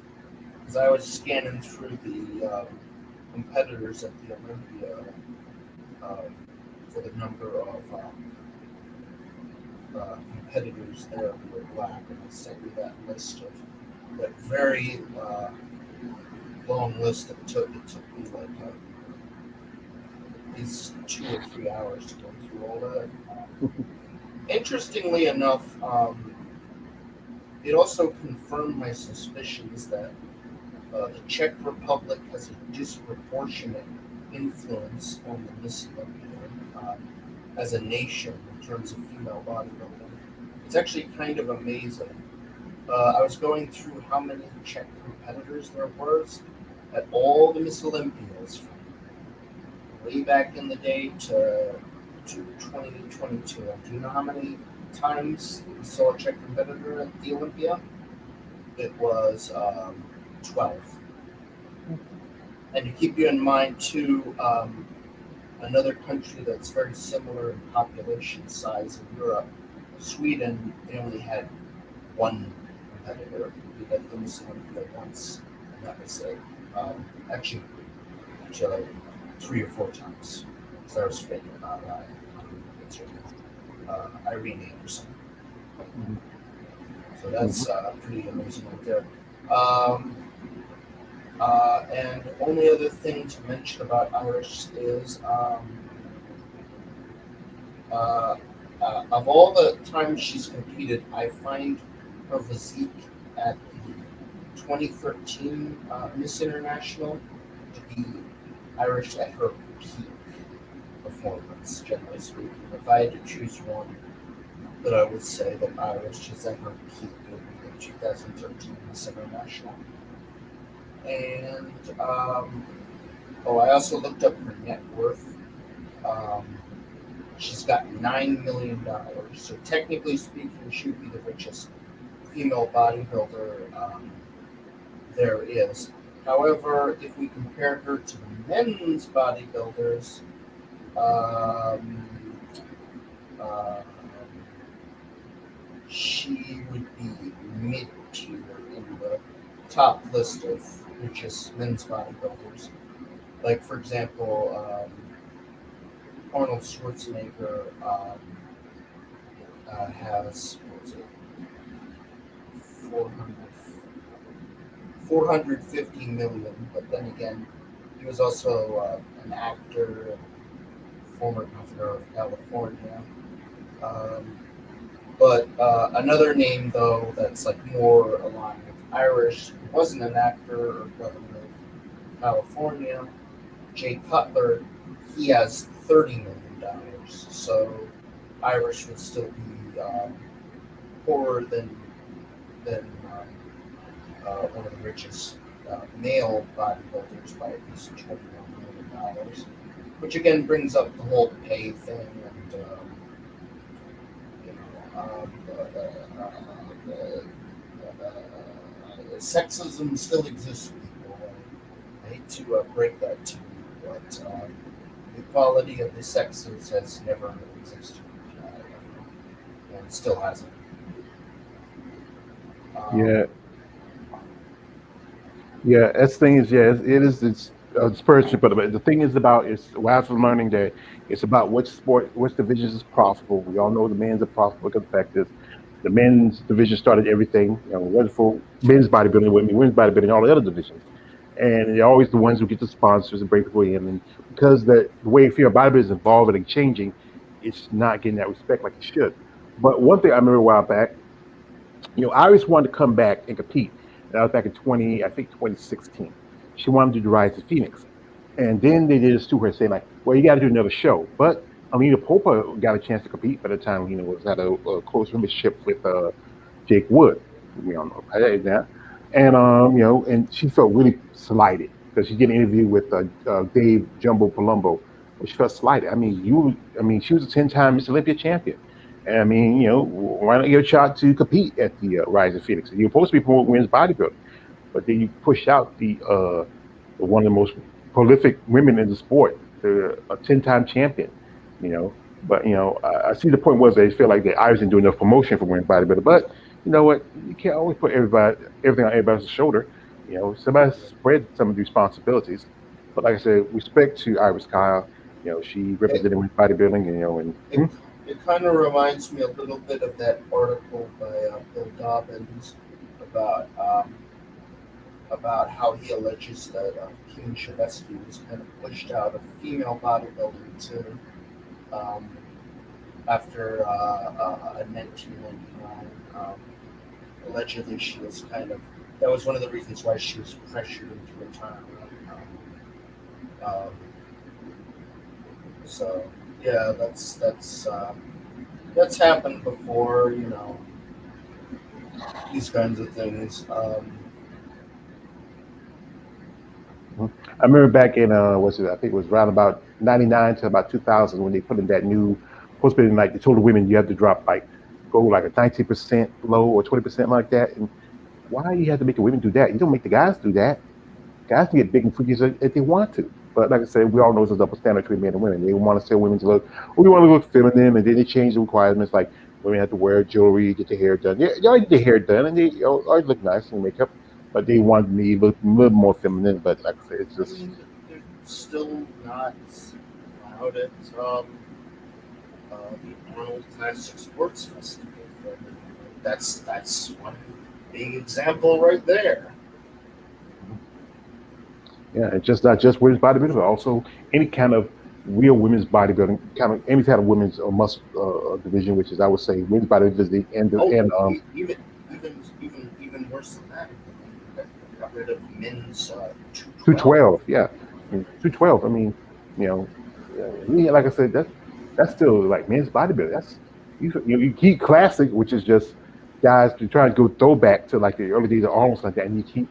As I was scanning through the competitors at the Olympia for the number of competitors there who were black, and I sent you that list of that very long list that took me like these 2 or 3 hours to go through all that. Interestingly enough, it also confirmed my suspicions that the Czech Republic has a disproportionate influence on the Miss Olympia as a nation in terms of female bodybuilding. It's actually kind of amazing. I was going through how many Czech competitors there was at all the Miss Olympias from way back in the day to 2022. Do you know how many times we saw a Czech competitor at the Olympia? It was 12. And to keep you in mind, too, another country that's very similar in population size in Europe, Sweden, they only had one competitor. We had the Miss Olympia once, and that was it. Actually, 3 or 4 times. So I was figuring out Irene Anderson. So that's pretty amazing right there. And only other thing to mention about Irish is of all the times she's competed, I find her physique at the 2013 Miss International to be Irish at her peak performance, generally speaking. If I had to choose one that I would say that Irish is at her peak, it would be the 2013 Miss International. And I also looked up her net worth. She's got $9 million. So technically speaking, she would be the richest female bodybuilder there is. However, if we compare her to the men's bodybuilders, she would be mid-tier in the top list of richest men's bodybuilders. Like, for example, Arnold Schwarzenegger has, what was it, 450 million, but then again, he was also an actor and former governor of California. But another name, though, that's like more aligned with Irish, who wasn't an actor or governor of California, Jay Cutler, he has $30 million. So Irish would still be poorer than one of the richest male bodybuilders by at least $21 million, which again brings up the whole pay thing and sexism still exists, people. I hate to break that to you, but the equality of the sexes has never existed, and still hasn't. Yeah, that's the thing is, it's dispersion, but the thing is about is what I've been learning that it's about which divisions is profitable. We all know the men's are profitable effective. The men's division started everything, wonderful men's bodybuilding, women's bodybuilding, all the other divisions. And they're always the ones who get the sponsors and bring people in. And because the way female bodybuilding is evolving and changing, it's not getting that respect like it should. But one thing I remember a while back, Iris wanted to come back and compete. That was back in 2016. She wanted to do the Rise of Phoenix. And then they did this to her saying like, well, you got to do another show. But Alina Popa got a chance to compete by the time Alina had a close relationship with Jake Wood. We all know about that. And and she felt really slighted because she did an interview with Dave Jumbo Palumbo, where she felt slighted. She was a 10-time Miss Olympia champion. And why not give a shot to compete at the Rise of Phoenix? You're supposed to be promoting women's bodybuilding, but then you push out the one of the most prolific women in the sport, a 10-time champion. But I see the point was they feel like the Irish didn't do enough promotion for women's bodybuilding. But you know what? You can't always put everything on everybody's shoulder. Somebody spread some of the responsibilities. But like I said, respect to Iris Kyle. She It represented women's bodybuilding. it, it kind of reminds me a little bit of that article by Bill Dobbins about how he alleges that Kim Shavetsky was kind of pushed out of female bodybuilding too um, after 1999. Allegedly, she was kind of that was one of the reasons why she was pressured into retirement. Um, so yeah, that's happened before. These kinds of things. I remember back in was it? I think it was around about '99 to about 2000 when they put in that new post like they told the women you have to drop go like a 19% low or 20% like that. And why you have to make the women do that? You don't make the guys do that. Guys can get big and freaky if they want to. But like I said, we all know it's a double standard between men and women. They want to tell women to look, we want to look feminine, and then they change the requirements. Like women have to wear jewelry, get their hair done. Yeah, they already get their hair done, and they always look nice and makeup. But they want me to look a little more feminine. But like I said, it's I just mean, they're still not allowed at the Arnold Classic Sports Festival. But that's one big example right there. yeah, it's just not just women's bodybuilding, but also any kind of real women's bodybuilding, kind of any kind of women's muscle division, which is I would say women's bodybuilding physique Oh, and even worse than that. They got rid of men's 212. 212, yeah, 212. I mean, you know, yeah, like I said, that's still like men's bodybuilding. That's you keep classic, which is just guys to try to go throwback to like the early days of Arnold like that, and you keep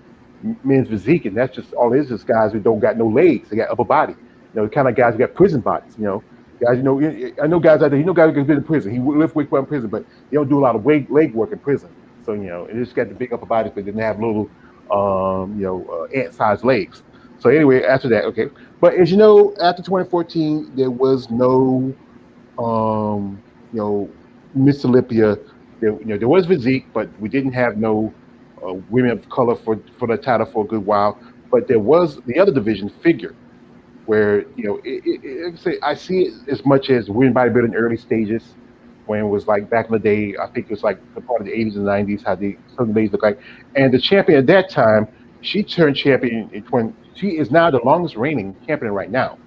men's physique, and that's just all it is. Just guys who don't got no legs, they got upper body. The kind of guys who got prison bodies. Guys. I know guys out there. Guys who've been in prison. He lift weight in prison, but they don't do a lot of leg work in prison. So and just got the big upper bodies, but didn't have little ant-sized legs. So anyway, after that, okay. But as you know, after 2014, there was no, um, you know, Miss Olympia. There was physique, but we didn't have no women of color for the title for a good while. But there was the other division, figure, where like I say, I see it as much as women bodybuilding early stages when it was like back in the day. I think it was like the part of the 80s and 90s how the some days look like. And the champion at that time, she turned champion in 20. She is now the longest reigning champion right now,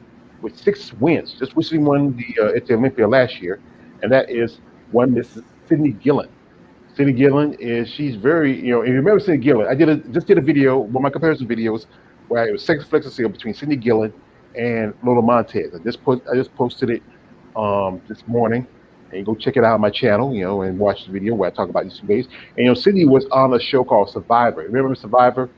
with 6 wins. Just recently won at the Olympia last year, and that is one Mrs. Sydney Gillen. Sydney Gillen is she's very if you remember Sydney Gillen, just did a video, one of my comparison videos where it was sex flex seal between Sydney Gillen and Lola Montez. I just posted it this morning, and you go check it out on my channel, and watch the video where I talk about these 2 days. And Sydney was on a show called Survivor. Remember Survivor?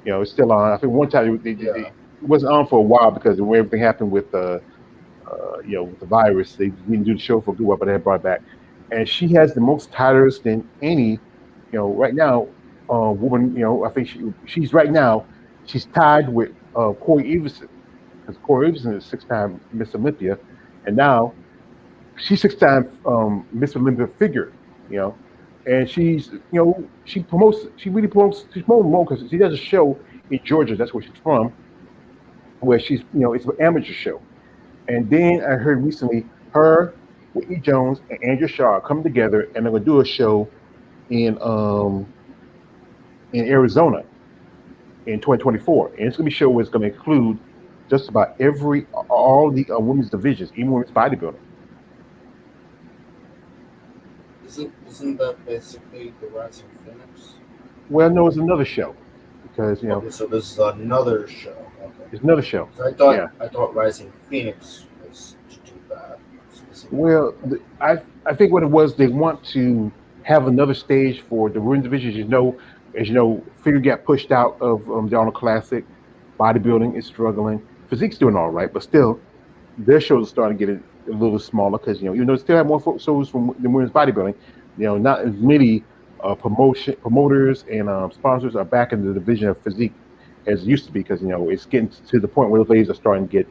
It's still on. I think one time Yeah. it wasn't on for a while because when everything happened with with the virus, they didn't do the show for a good while, but they had brought it back. And she has the most titles than any, right now, woman. I think she's right now, she's tied with Corey Everson because Corey Everson is 6-time Miss Olympia, and now she's 6-time Miss Olympia figure. You know, and she really promotes she's promoting more because she does a show in Georgia. That's where she's from, where it's an amateur show. And then I heard recently her, Whitney Jones, and Andrew Shaw are coming together, and they're gonna do a show in um in Arizona in 2024. And it's gonna be a show where it's gonna include just about all the women's divisions, even women's bodybuilding. Isn't that basically the Rising Phoenix? Well, no, it's another show because Okay, so this is another show. Okay. it's another show. 'Cause Yeah. I thought Rising Phoenix was to do that specifically. Well, I think what it was, they want to have another stage for the women's division. Figure got pushed out of the Arnold Classic. Bodybuilding is struggling. Physique's doing all right, but still, their shows are starting to get a little smaller because even though they still have more shows from the women's bodybuilding, not as many promoters and sponsors are back in the division of physique as it used to be because it's getting to the point where the ladies are starting to get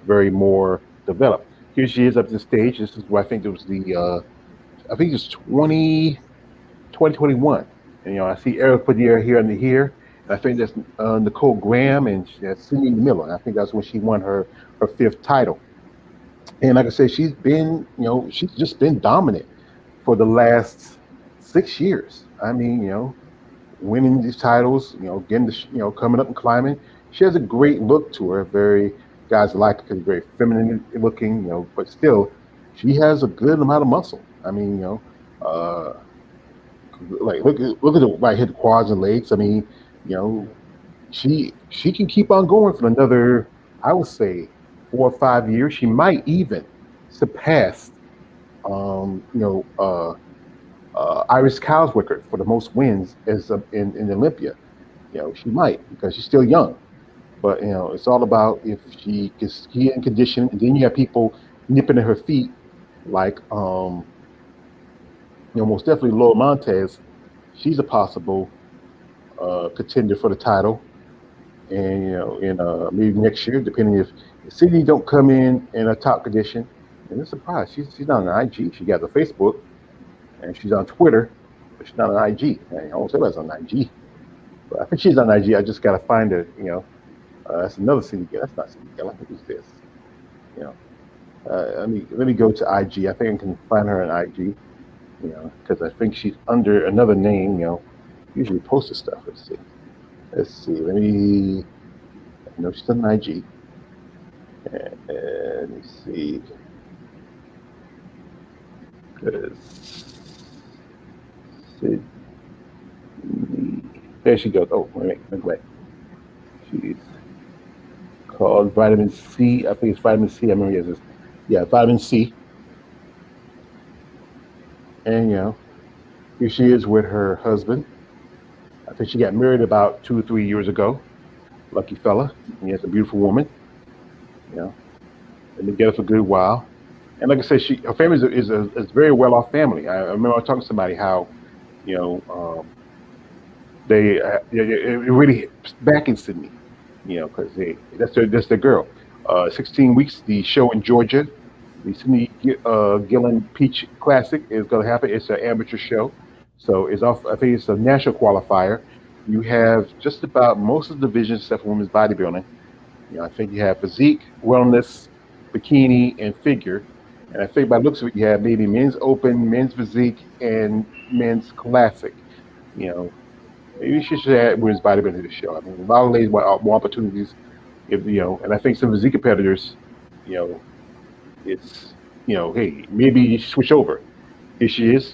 very more developed. Here she is up to the stage. This is where I think it was I think it's 2021. And I see Eric put the here and the here, I think that's Nicole Graham and Sydney Miller. I think that's when she won her fifth title. And like I said, she's just been dominant for the last 6 years. I mean, winning these titles, getting coming up and climbing. She has a great look to her. Very guys like her because very feminine looking, but still, she has a good amount of muscle. I mean, uh, like look at the right hit the quads and legs. I mean, you know, she can keep on going for another, I would say, 4 or 5 years. She might even surpass, um, you know, uh, Iris Cow's record for the most wins as in Olympia. She might because she's still young. But it's all about if she gets in condition, and then you have people nipping at her feet, like most definitely Laura Montez. She's a possible contender for the title, and in maybe next year, depending if Sydney don't come in a top condition. And it's a surprise. She's not on IG. She got the Facebook and she's on Twitter, but she's not on IG. I won't say that's on IG, but I think she's on IG. I just gotta find her. That's another Sydney girl. That's not Sydney girl. Who's this? You know, let me go to IG. I think I can find her on IG. Because I think she's under another name. Usually posted stuff. Let's see. Let's see. Let me. No, she's on IG. And let me see. 'Cause Sydney. There she goes. Oh, wait. She's called Vitamin C. I think it's Vitamin C. I remember this. Yeah, Vitamin C. And here she is with her husband. I think she got married about 2 or 3 years ago. Lucky fella. He has a beautiful woman. You know, they've been together for a good while. And like I said, her family is a very well off family. I remember I was talking to somebody how you know they it really back in Sydney. Because that's their girl. 16 weeks. The show in Georgia, the Sydney Gillen Peach Classic is going to happen. It's an amateur show, so it's off. I think it's a national qualifier. You have just about most of the divisions except for women's bodybuilding. I think you have physique, wellness, bikini, and figure. And I think by the looks of it, you have maybe men's open, men's physique, and men's classic. You know, maybe she should add women's bodybuilding to the show. I mean, a lot of ladies want more opportunities. If and I think some physique competitors, you know, it's hey, maybe you switch over. Here she is,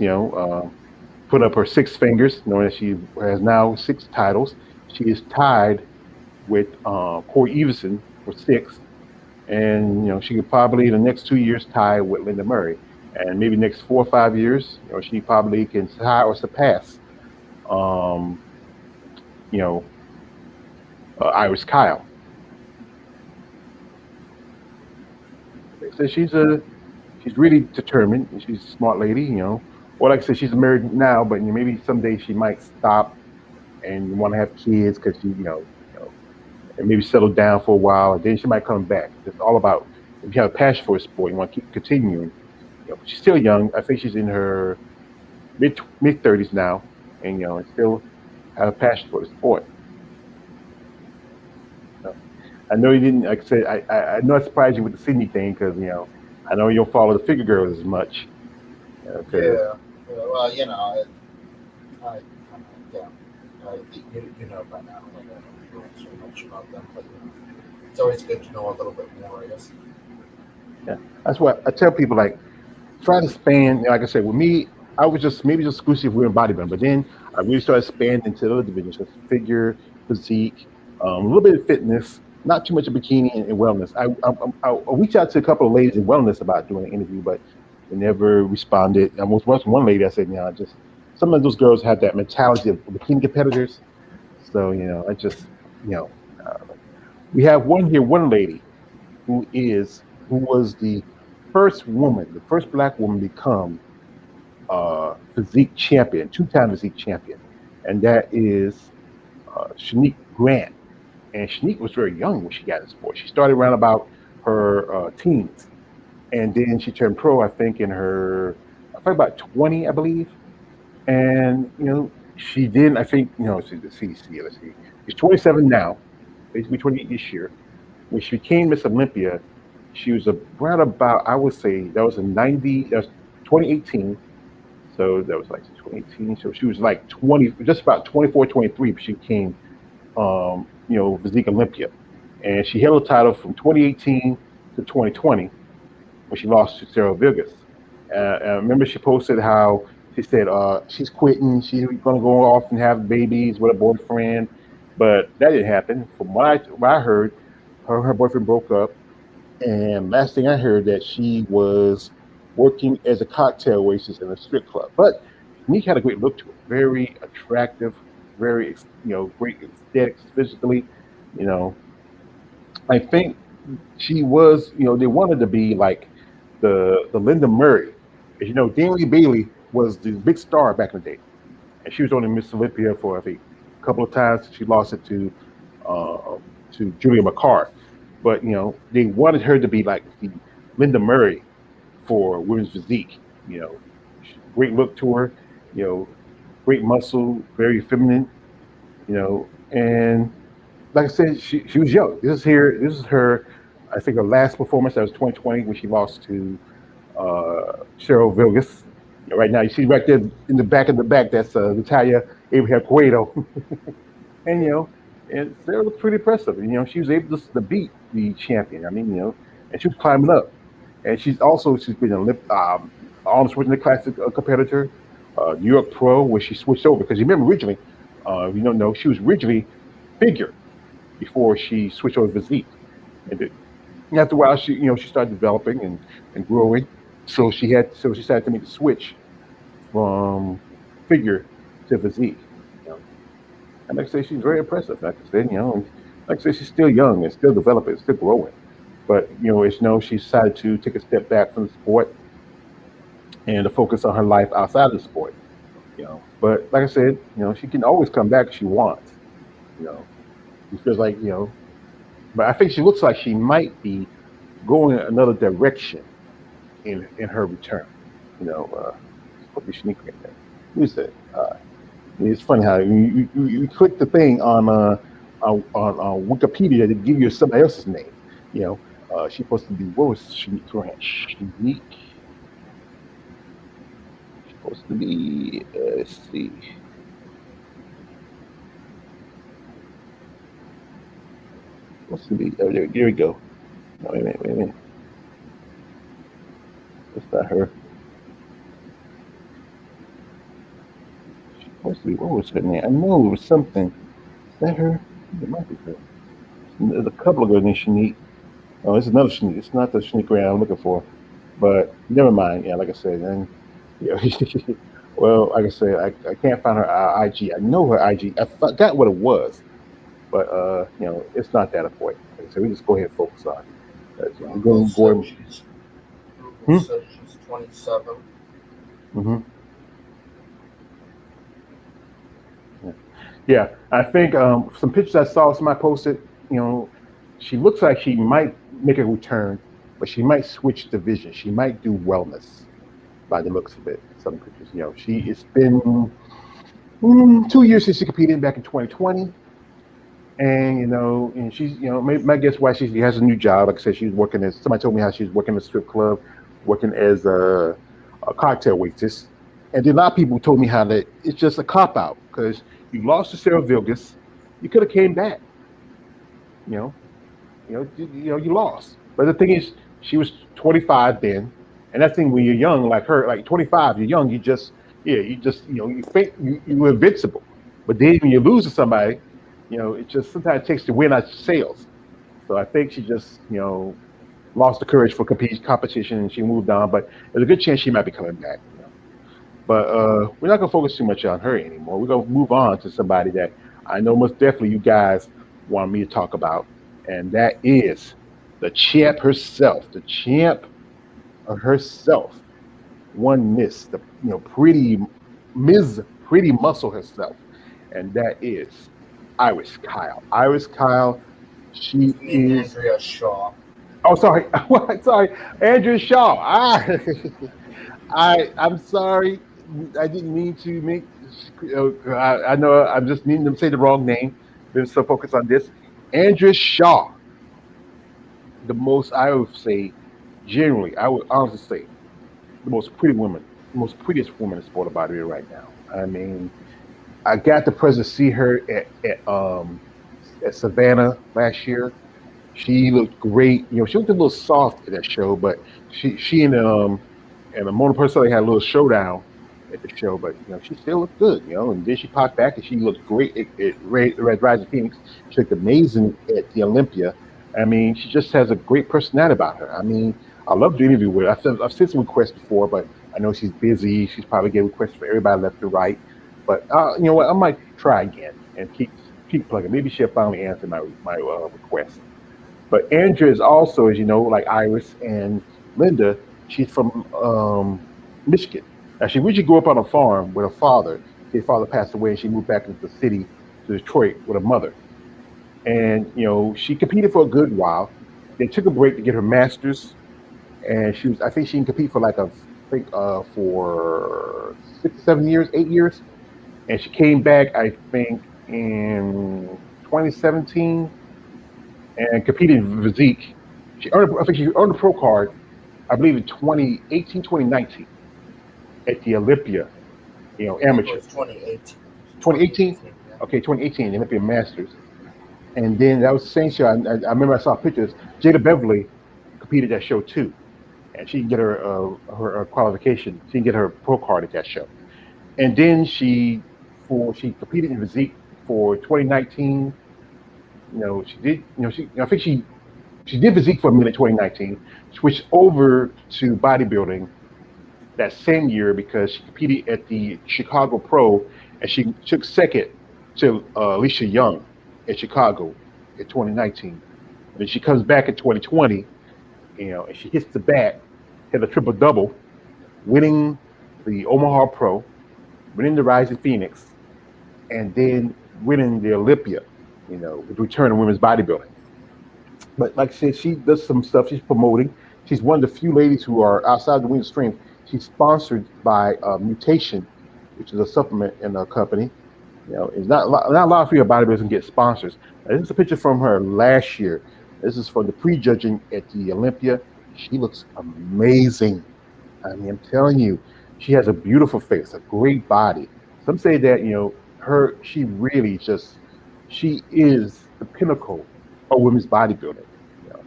put up her six fingers, knowing that she has now six titles. She is tied with Corey Everson for six, and she could probably in the next 2 years tie with Linda Murray, and maybe next 4 or 5 years, she probably can tie or surpass, um, you know, Iris Kyle. So she's really determined. And she's a smart lady, Or like I said, she's married now, but maybe someday she might stop and want to have kids because and maybe settle down for a while, and then she might come back. It's all about if you have a passion for a sport, you want to keep continuing. But she's still young. I think she's in her mid 30s now, and still have a passion for the sport. So, I know you didn't. Like I said, I know I surprised you with the Sydney thing because I know you don't follow the figure girls as much. Yeah. Well, I yeah, you know by now. Like, I don't know so much about them, but it's always good to know a little bit more, I guess. Yeah, that's what I tell people. Like, try to span. Like I said, with me, I was just maybe just exclusive with bodybuilding, but then I really started expanding into the other divisions, so figure, physique, a little bit of fitness, not too much of bikini and wellness. I reached out to a couple of ladies in wellness about doing an interview, but they never responded. I was once one lady I said, just some of those girls have that mentality of bikini competitors. So I just you know, uh, we have one lady who was the the first black woman to become physique champion, two-time physique champion, and that is Shanique Grant. And Shanique was very young when she got in sport. She started around about her teens, and then she turned pro. I think in her, I think about 20, I believe. And she didn't. I think let's see. She's 27 now, basically 28 this year. When she became Miss Olympia, she was around about, I would say that was in 90. That was 2018. So that was like 2018. So she was like 20, just about 24, 23. But she became Physique Olympia, and she held the title from 2018 to 2020 when she lost to Sarah Vegas. I remember she posted how she said she's quitting, she's going to go off and have babies with a boyfriend, but that didn't happen. From what I heard, her and her boyfriend broke up, and last thing I heard that she was working as a cocktail waitress in a strip club. But Nick had a great look to her, very attractive, very great aesthetics physically. You know, I think she was. They wanted to be like the Linda Murray. As you know, Danny Bailey was the big star back in the day, and she was only Miss Olympia for I think a couple of times. She lost it to Julia McCart, but they wanted her to be like the Linda Murray for women's physique. You know, great look to her. You know, great muscle, very feminine. And like I said, she was young. This is her. I think her last performance that was 2020 when she lost to Cheryl Vilgas. Right now, you see right there in the back of the back. That's Natalia Abraham Cueto, and and Sarah looked pretty impressive. She was able to beat the champion. I mean, and she was climbing up. And she's been an Arnold Schwarzenegger Classic competitor, New York Pro, where she switched over because you remember originally, if you don't know, she was originally figure before she switched over to physique. And after a while, she started developing and growing, so she decided to make the switch from figure to physique. You know. And like I say, she's very impressive. Like I said, and like I say, she's still young and still developing, still growing. But she decided to take a step back from the sport and to focus on her life outside of the sport. But like I said, she can always come back if she wants. You know, she feels like but I think she looks like she might be going another direction in her return. Probably sneak in there. Who's that? It's funny how you click the thing on Wikipedia to give you somebody else's name. You know, she's supposed to be, what was Shanique Grant? Shanique. She's supposed to be. Let's see. Supposed to be. Oh, there we go. No, wait a minute. That's not her. She's supposed to be. What was her name? I know it was something. Is that her? It might be her. There's a couple of girls named Shanique. Oh, it's another Shanique. It's not the Shanique Grant I'm looking for. But never mind. Yeah, like I said, and well, like I said, I can't find her IG. I know her IG. I forgot what it was, but it's not that important. Like I said, we just go ahead and focus on. We're going to go. Google said she's 27. Mm-hmm. Yeah, I think some pictures I saw somebody posted. She looks like she might make a return, but she might switch division. She might do wellness, by the looks of it. Some pictures, it's been 2 years since she competed back in 2020, and she's my guess why she has a new job. Like I said, she's working as somebody told me how she's working in a strip club, working as a cocktail waitress, and then a lot of people told me how that it's just a cop out because you lost to Sarah Vilgas, you could have came back, you lost. But the thing is, she was 25 then, and that thing when you're young like her, like 25, you're young, you think you're invincible. But then when you lose to somebody, it just sometimes takes the wind out your sails. So I think she just, lost the courage for competition and she moved on. But there's a good chance she might be coming back. But we're not gonna focus too much on her anymore. We're gonna move on to somebody that I know most definitely you guys want me to talk about, and that is the champ herself, one Miss, the pretty Ms. Pretty Muscle herself, and that is Iris Kyle. Iris Kyle, she is Andrea Shaw. Oh, sorry, sorry, Andrea Shaw. I'm sorry, I didn't mean to make I know I'm just needing them to say the wrong name. Been so focused on this. Andrea Shaw, the most I would say, generally, I would honestly say, the most pretty woman, the most prettiest woman in sport of bodybuilding right now. I mean, I got the pleasure to see her at Savannah last year. She looked great. You know, she looked a little soft in that show, but she and the Mona Personally had a little showdown at the show, but you know, she still looked good, you know, and then she popped back and she looked great at Red Rising Phoenix. She looked amazing at the Olympia. I mean, she just has a great personality about her. I mean, I love to interview with her. I've sent some requests before, but I know she's busy. She's probably getting requests for everybody left and right. But you know what? I might try again and keep plugging. Maybe she'll finally answer my request. But Andrea is also, as you know, like Iris and Linda, she's from Michigan. Now, she originally grew up on a farm with her father. His father passed away, and she moved back into the city to Detroit with her mother. And you know, she competed for a good while. They took a break to get her master's, and she was, I think, she can compete for like I think for 6 or 7 years, 8 years, and she came back, I think, in 2017 and competed in physique. I think she earned a pro card, I believe, in 2018, 2019 at the Olympia, you know, I think it amateur. was 2018. 2018? 2018, yeah. Okay, 2018, Olympia Masters. And then that was the same show. I remember I saw pictures. Jada Beverly competed that show too. And she can get her qualification. She can get her pro card at that show. And then she competed in physique for 2019. You know, she did. You know, I think she did physique for a minute 2019, switched over to bodybuilding that same year because she competed at the Chicago Pro and she took second to Alicia Young in Chicago in 2019. And then she comes back in 2020, you know, and she hits the bat, hit a triple double, winning the Omaha Pro, winning the Rising Phoenix, and then winning the Olympia, you know, with return of women's bodybuilding. But like I said, she does some stuff. She's promoting. She's one of the few ladies who are outside the women's strength. She's sponsored by Mutation, which is a supplement in a company. You know, it's not a lot of female bodybuilders can get sponsors. Now, this is a picture from her last year. This is from the pre-judging at the Olympia. She looks amazing. I mean, I'm telling you, she has a beautiful face, a great body. Some say that you know she really just she is the pinnacle of women's bodybuilding. You know,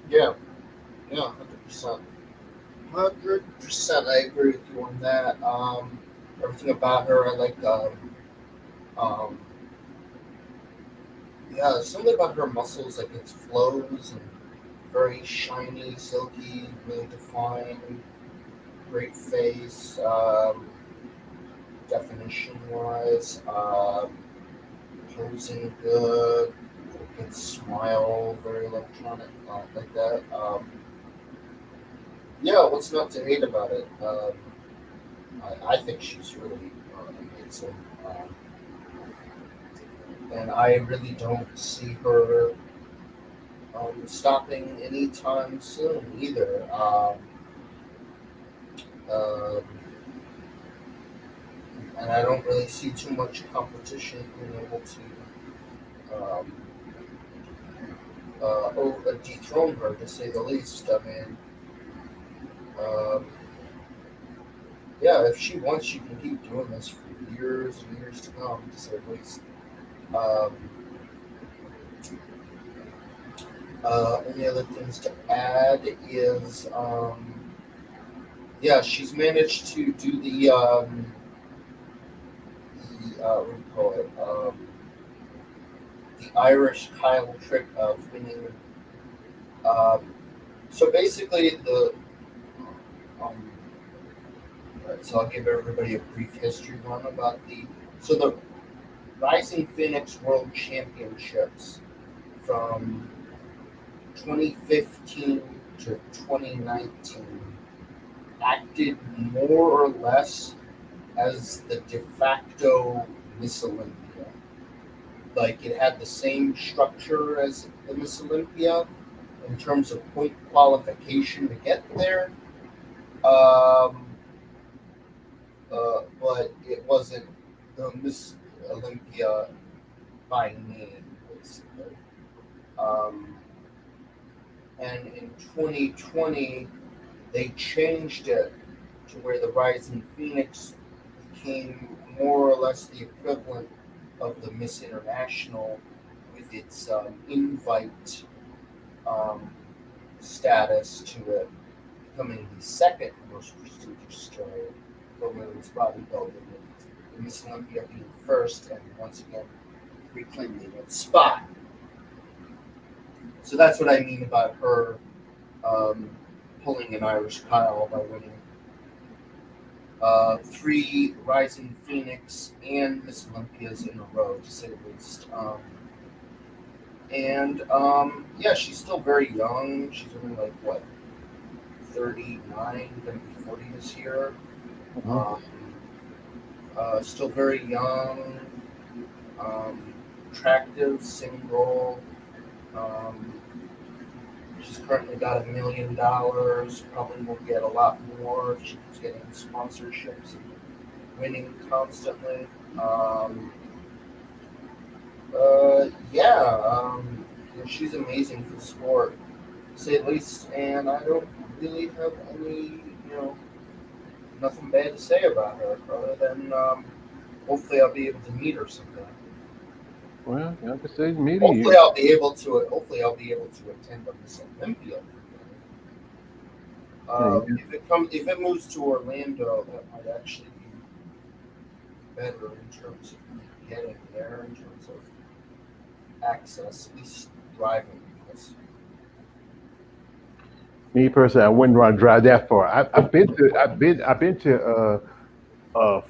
Yeah, yeah, 100%. 100%, I agree with you on that. Everything about her, I like. Um, yeah, there's something about her muscles, like it flows and very shiny, silky, really defined, great face, definition wise, posing good, good smile, very electronic, like that. Yeah, what's not to hate about it? I think she's really amazing. And I really don't see her stopping anytime soon either. Um, and I don't really see too much competition being able to dethrone her, to say the least. I mean, um, yeah, if she wants, she can keep doing this for years and years to come, to say the least. Um, any other things to add is, yeah, she's managed to do what do you call it? The Irish Kyle trick of winning. Um, so basically, um, right, so I'll give everybody a brief history run about the Rising Phoenix World Championships from 2015 to 2019 acted more or less as the de facto Miss Olympia. Like it had the same structure as the Miss Olympia in terms of point qualification to get there. Um, but it wasn't the Miss Olympia by name, basically. Um, and in 2020, they changed it to where the Rising Phoenix became more or less the equivalent of the Miss International with its invite um, status to it, becoming the second most prestigious show for women's bodybuilding, with Miss Olympia being first and once again reclaiming its spot. So that's what I mean about her um, pulling an Irish Kyle by winning 3 Rising Phoenix and Miss Olympias in a row, to say the least. Yeah, she's still very young. She's only like, what, 39, going to be 40 this year. Mhm. Still very young, attractive, single. Um, she's currently got $1 million. Probably will get a lot more if she keeps getting sponsorships and winning constantly. She's amazing for the sport, to say the least. And I don't really have any, nothing bad to say about her, other than hopefully I'll be able to meet her someday. Well, like I say, maybe Hopefully I'll be able to. Hopefully I'll be able to attend a Miss Olympia. If it moves to Orlando, that might actually be better in terms of getting there, in terms of access, at least driving. Because me personally, I wouldn't want to drive that far. I've been to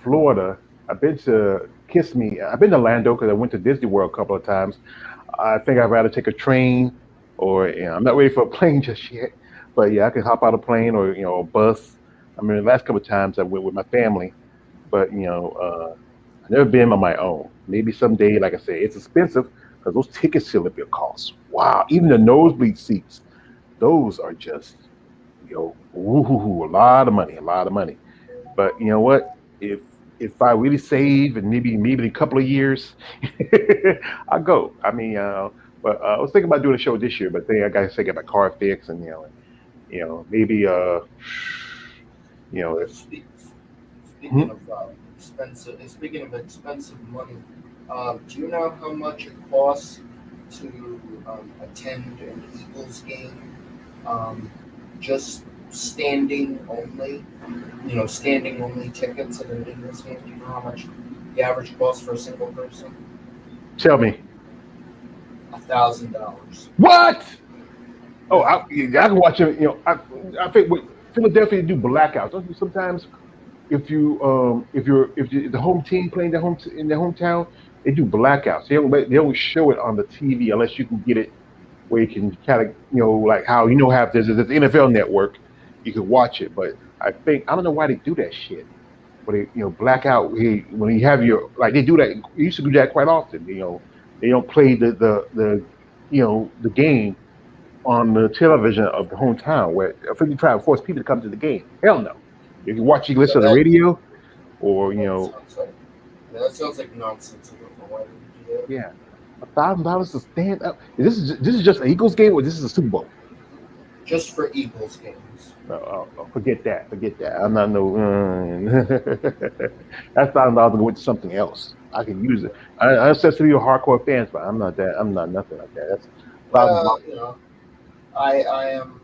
Florida. I've been to Kissimmee. I've been to Orlando because I went to Disney World a couple of times. I think I'd rather take a train, or I'm not ready for a plane just yet. But yeah, I can hop out a plane or a bus. I mean, the last couple of times I went with my family, but I've never been on my own. Maybe someday, like I said, it's expensive because those tickets to Olympia cost. Wow, even the nosebleed seats, those are just a lot of money, a lot of money. But you know what? If I really save and maybe in a couple of years, I'll go. I mean, but I was thinking about doing a show this year, but then I got to get my car fixed, and maybe if speak, hmm? speaking of expensive money, do you know how much it costs to attend an Eagles game? Just standing only, standing only tickets at an Eagles game. Do you know how much the average cost for a single person? Tell me $1,000. what? Oh, Yeah. I can watch it. I think with Philadelphia they do blackouts. Don't you sometimes if the home team playing in their hometown, they do blackouts. They don't show it on the TV unless you can get it where you can kind of like how have there's NFL Network, you can watch it. But I don't know why they do that shit. But they blackout when you have your like they do that. They used to do that quite often. They don't play the game on the television of the hometown. Where I think you try to force people to come to the game. Hell no. You can watch. You can So listen to the radio or that sounds like that sounds like nonsense. I don't know why they do that. yeah, $1,000 to stand up. This is just an Eagles game, or this is a Super Bowl. Just for Eagles games. Forget that. Forget that. I'm not no. That's $1,000 to go into something else. I can use it. I understand some of you are hardcore fans, but I'm not that. I'm not nothing like that. That's $1,000. Well, I am.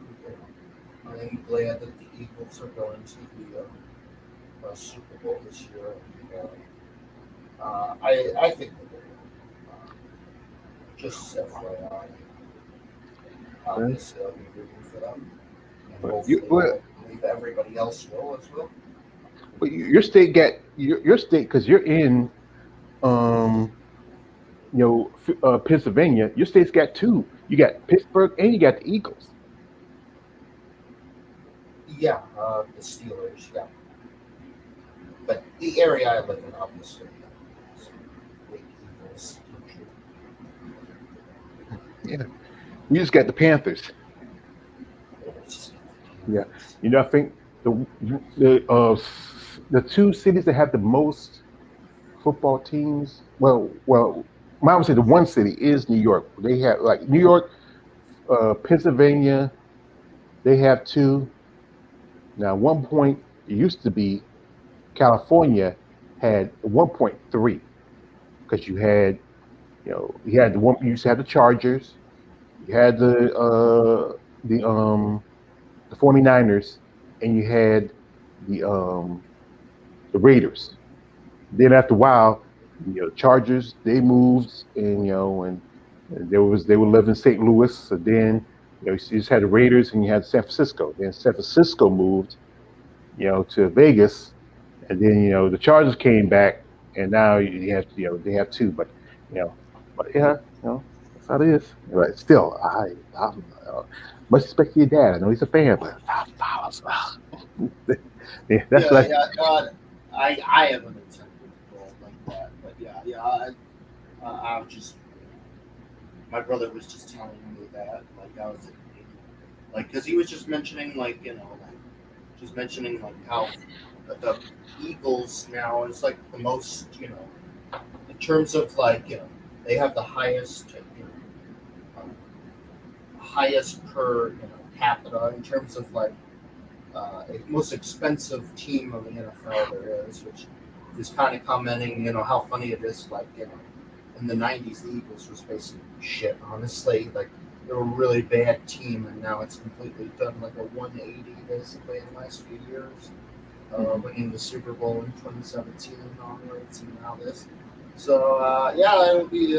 I am glad that the Eagles are going to the Super Bowl this year. I think they will. Uh, just FYI, obviously I'll be rooting for them, and But hopefully I believe everybody else will as well. your state get your state because you're in um Pennsylvania. Your state's got two. You got Pittsburgh and you got the Eagles. Yeah, the Steelers. Yeah, but the area I live in, obviously, is big Eagles country. Yeah, we just got the Panthers. It's just Yeah, I think the the two cities that have the most football teams. Well, I would say the one city is New York. They have like New York, Pennsylvania. They have two. Now, at one point it used to be California had 1.3 because you had the one you used to have the Chargers, you had the 49ers, and you had the Raiders. Then after a while, Chargers they moved, and they were living in St. Louis. So then you just had the Raiders, and you had San Francisco. Then San Francisco moved, to Vegas, and then the Chargers came back, and now you have they have two, you know, but yeah, that's how it is. But still, I'm much respect to your dad. I know he's a fan, but $1,000. Yeah, that's Yeah, like yeah. I haven't attempted to go like that, but yeah. I was just my brother was just telling me that I was like because he was just mentioning just mentioning how the Eagles now is like the most in terms of they have the highest highest per capita in terms of most expensive team of the NFL there is, which is kind of commenting, how funny it is. In the '90s, the Eagles was basically shit. Honestly, they were a really bad team, and now it's completely done like a 180 basically in the last few years, winning the Super Bowl in 2017 onwards, and now this. So yeah, it'll be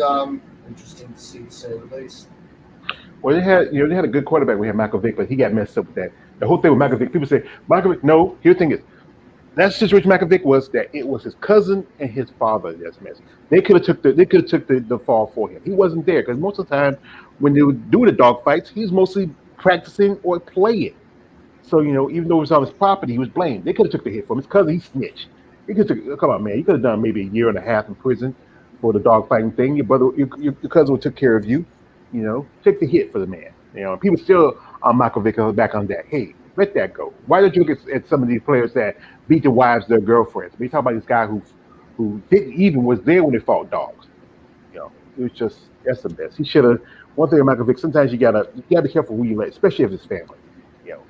interesting to see, to say the least. well, they had a good quarterback. We had Michael Vick, but he got messed up with that. The whole thing with Michael Vick, people say Michael Vick. No, here the thing is, that situation Michael Vick was that it was his cousin and his father that's messed. They could have took the fall for him. He wasn't there because most of the time when they would do the dog fights, he was mostly practicing or playing. So even though it was on his property, he was blamed. They could have took the hit from his cousin. He snitched. He could have come on, man. You could have done maybe a year and a half in prison for the dog fighting thing. Your brother, your cousin would took care of you. Take the hit for the man. And people still on Michael Vick back on that. Hey, let that go. Why don't you look at some of these players that beat their wives, their girlfriends? We talk about this guy who didn't even was there when they fought dogs. It was just that's the best. He should have. One thing, Michael Vick. Sometimes you gotta be careful who you let, especially if it's family.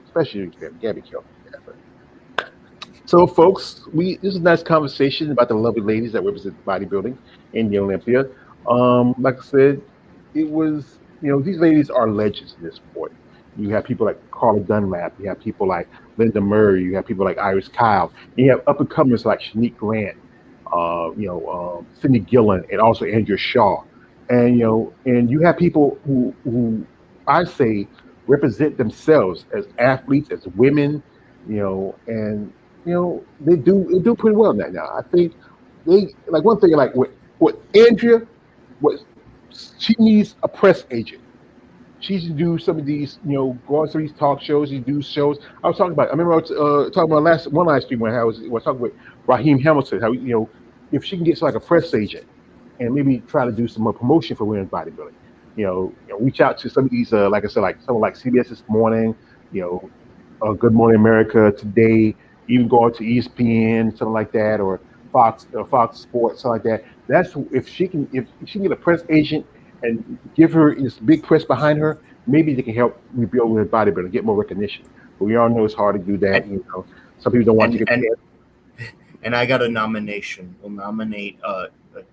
Especially if it's family. You gotta be careful. So, folks, this is a nice conversation about the lovely ladies that represent bodybuilding in the Olympia. Like I said, it was these ladies are legends in this sport. You have people like Carla Dunlap, you have people like Linda Murray, you have people like Iris Kyle, and you have up and comers like Shanique Grant, Cindy Gillen, and also Andrea Shaw, and you have people who I say represent themselves as athletes, as women, and they do pretty well in that now. I think they like one thing like with Andrea, what she needs a press agent. She should do some of these, go on some of these talk shows. You do shows. I was talking about. I remember I was talking about last stream when I was talking with Raheem Hamilton. How if she can get like a press agent and maybe try to do some more promotion for women's bodybuilding. Reach out to some of these, like I said, like someone like CBS this morning. You Good Morning America today. Even go out to ESPN, something like that, or Fox Sports, something like that. That's if she can get a press agent and give her this big press behind her, maybe they can help rebuild with bodybuilding, get more recognition. But we all know it's hard to do that. And Some people don't want to and get and, paid. and I got a nomination. We'll nominate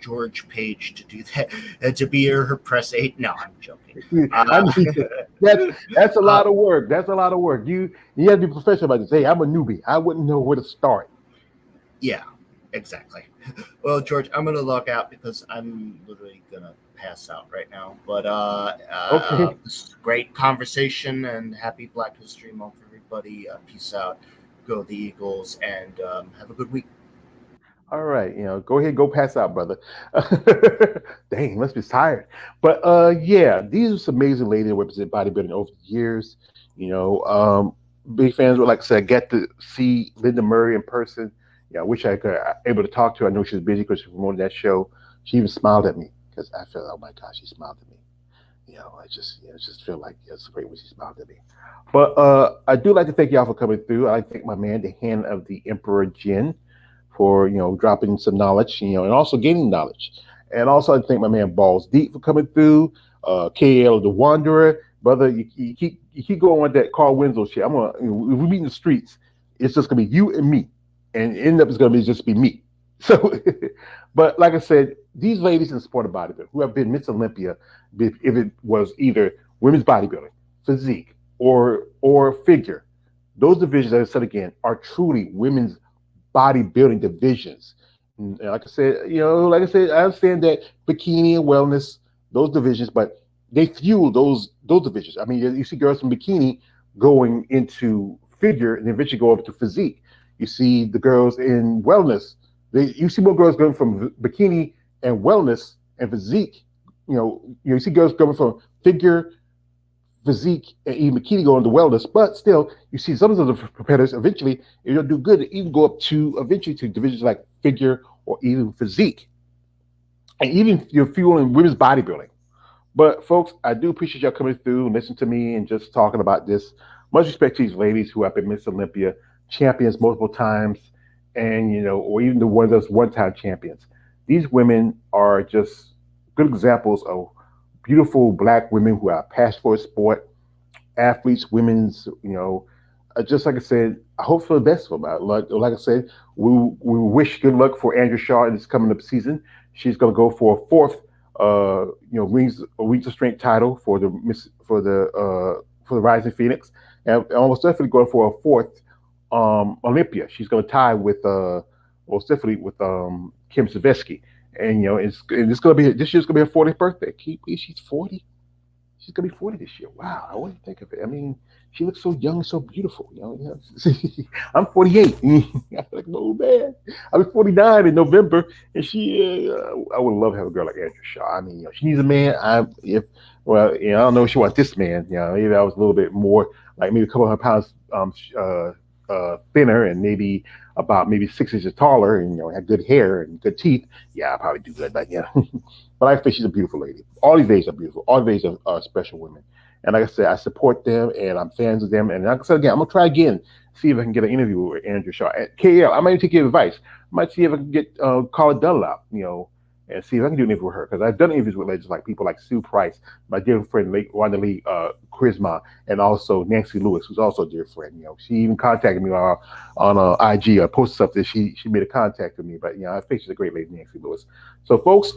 George Page to do that, to be her press aide. No, I'm joking. I mean, that's a lot of work. That's a lot of work. You have to be professional about this. Hey, I'm a newbie. I wouldn't know where to start. Yeah, exactly. Well, George, I'm gonna log out because I'm literally gonna pass out right now. But Okay. this is a great conversation, and happy Black History Month, everybody. Peace out. Go the Eagles, and have a good week. All right, go ahead, go pass out, brother. Dang, must be tired. But yeah, these are some amazing ladies that represent bodybuilding over the years. You know, big fans would like I said, get to see Linda Murray in person. Yeah, I wish I could able to talk to her. I know she was busy because she promoted that show. She even smiled at me because I felt, oh my gosh, she smiled at me. I just feel like it's great when she smiled at me. But I do like to thank y'all for coming through. I like to thank my man, the hand of the Emperor Jin. for dropping some knowledge, and also gaining knowledge. And also, I thank my man Balls Deep for coming through. KL the Wanderer, brother, you keep going with that Carl Winslow shit. I'm gonna if we meet in the streets, it's just gonna be you and me, and end up it's gonna be just be me. So, but like I said, these ladies in sport of bodybuilding who have been Miss Olympia, if it was either women's bodybuilding, physique, or figure, those divisions, as I said again, are truly women's bodybuilding divisions. And like I said, I understand that bikini and wellness, those divisions, but they fuel those divisions. I mean, you see girls from bikini going into figure and eventually go over to physique. You see the girls in wellness. You see more girls going from bikini and wellness and physique. You see girls going from figure, physique, and even bikini going to wellness. But still, you see some of the competitors eventually, if you'll do good, even go up to eventually to divisions like figure or even physique, and even you're fueling women's bodybuilding. But folks, I do appreciate y'all coming through and listening to me and just talking about this. Much respect to these ladies who have been Miss Olympia champions multiple times, and or even the one of those one-time champions. These women are just good examples of beautiful Black women who are passionate for sport, athletes, women's, just like I said, I hope for the best for them. Like I said, we wish good luck for Andrea Shaw in this coming up season. She's going to go for a fourth, Wings of Strength title for the Rising Phoenix, and almost definitely going for a fourth Olympia. She's going to tie with most definitely with Kim Savetsky, and it's going to be this year's going to be her 40th birthday. She's 40. She's gonna be 40 this year. Wow, I wouldn't think of it. I mean, she looks so young and so beautiful. I'm 48. I feel like an old man. I'll be 49 in November, and I would love to have a girl like Andrea Shaw. I mean, she needs a man. I don't know if she wants this man. Maybe I was a little bit more, like maybe a couple hundred pounds thinner, and maybe about 6 inches taller, and had good hair and good teeth. Yeah, I'll probably do good, but But I think she's a beautiful lady. All these ladies are beautiful. All these ladies are special women. And like I said, I support them and I'm fans of them. And like I said again, I'm gonna try again, see if I can get an interview with Andrea Shaw. At KL, I might take your advice. I might see if I can get Carla Dunlap, and see if I can do an interview with her. Because I've done interviews with legends like people like Sue Price, my dear friend Wanda Lee Charisma, and also Nancy Lewis, who's also a dear friend. She even contacted me on IG. I posted something. She made a contact with me. But I think she's a great lady, Nancy Lewis. So folks,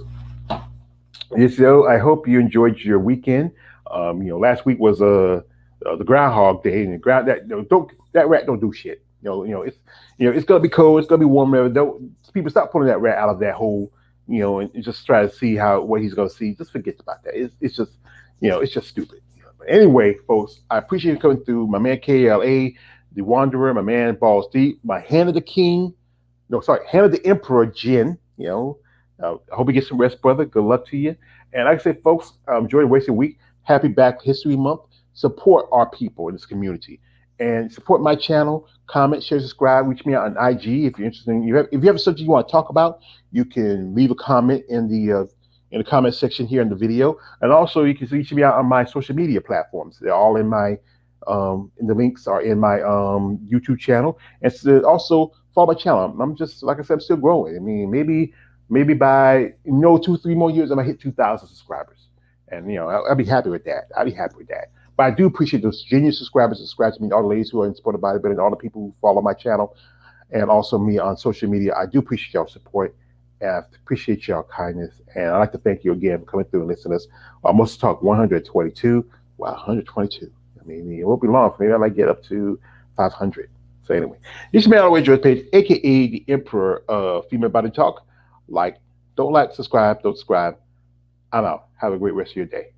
I hope you enjoyed your weekend. Last week was the Groundhog Day, and that rat don't do shit. It's gonna be cold. It's gonna be warm. People stop pulling that rat out of that hole. And just try to see what he's gonna see. Just forget about that. It's just it's just stupid. But anyway, folks, I appreciate you coming through. My man KLA, the Wanderer, my man Balls Deep, my Hand of the King. Hand of the Emperor, Jen. I hope you get some rest, brother. Good luck to you. And like I said, folks, enjoy the Wasted Week. Happy Black History Month. Support our people in this community. And support my channel. Comment, share, subscribe. Reach me out on IG if you're interested. If you have a subject you want to talk about, you can leave a comment in the comment section here in the video. And also, you can reach me out on my social media platforms. They're all in my in the links are in my YouTube channel. And so also follow my channel. I'm just, like I said, I'm still growing. I mean, maybe by 2-3 more years, I might hit 2,000 subscribers, and I'll be happy with that. But I do appreciate those genuine subscribers that subscribe to me, all the ladies who are in sport of bodybuilding, all the people who follow my channel, and also me on social media. I do appreciate y'all support, and I appreciate y'all kindness, and I'd like to thank you again for coming through and listening to us. MuscleTalk 122. Wow, 122. I mean, it won't be long. Maybe I might get up to 500. So anyway, this is man always George Page, aka the Emperor of Female Body Talk. Don't subscribe, don't subscribe. I'm out. Have a great rest of your day.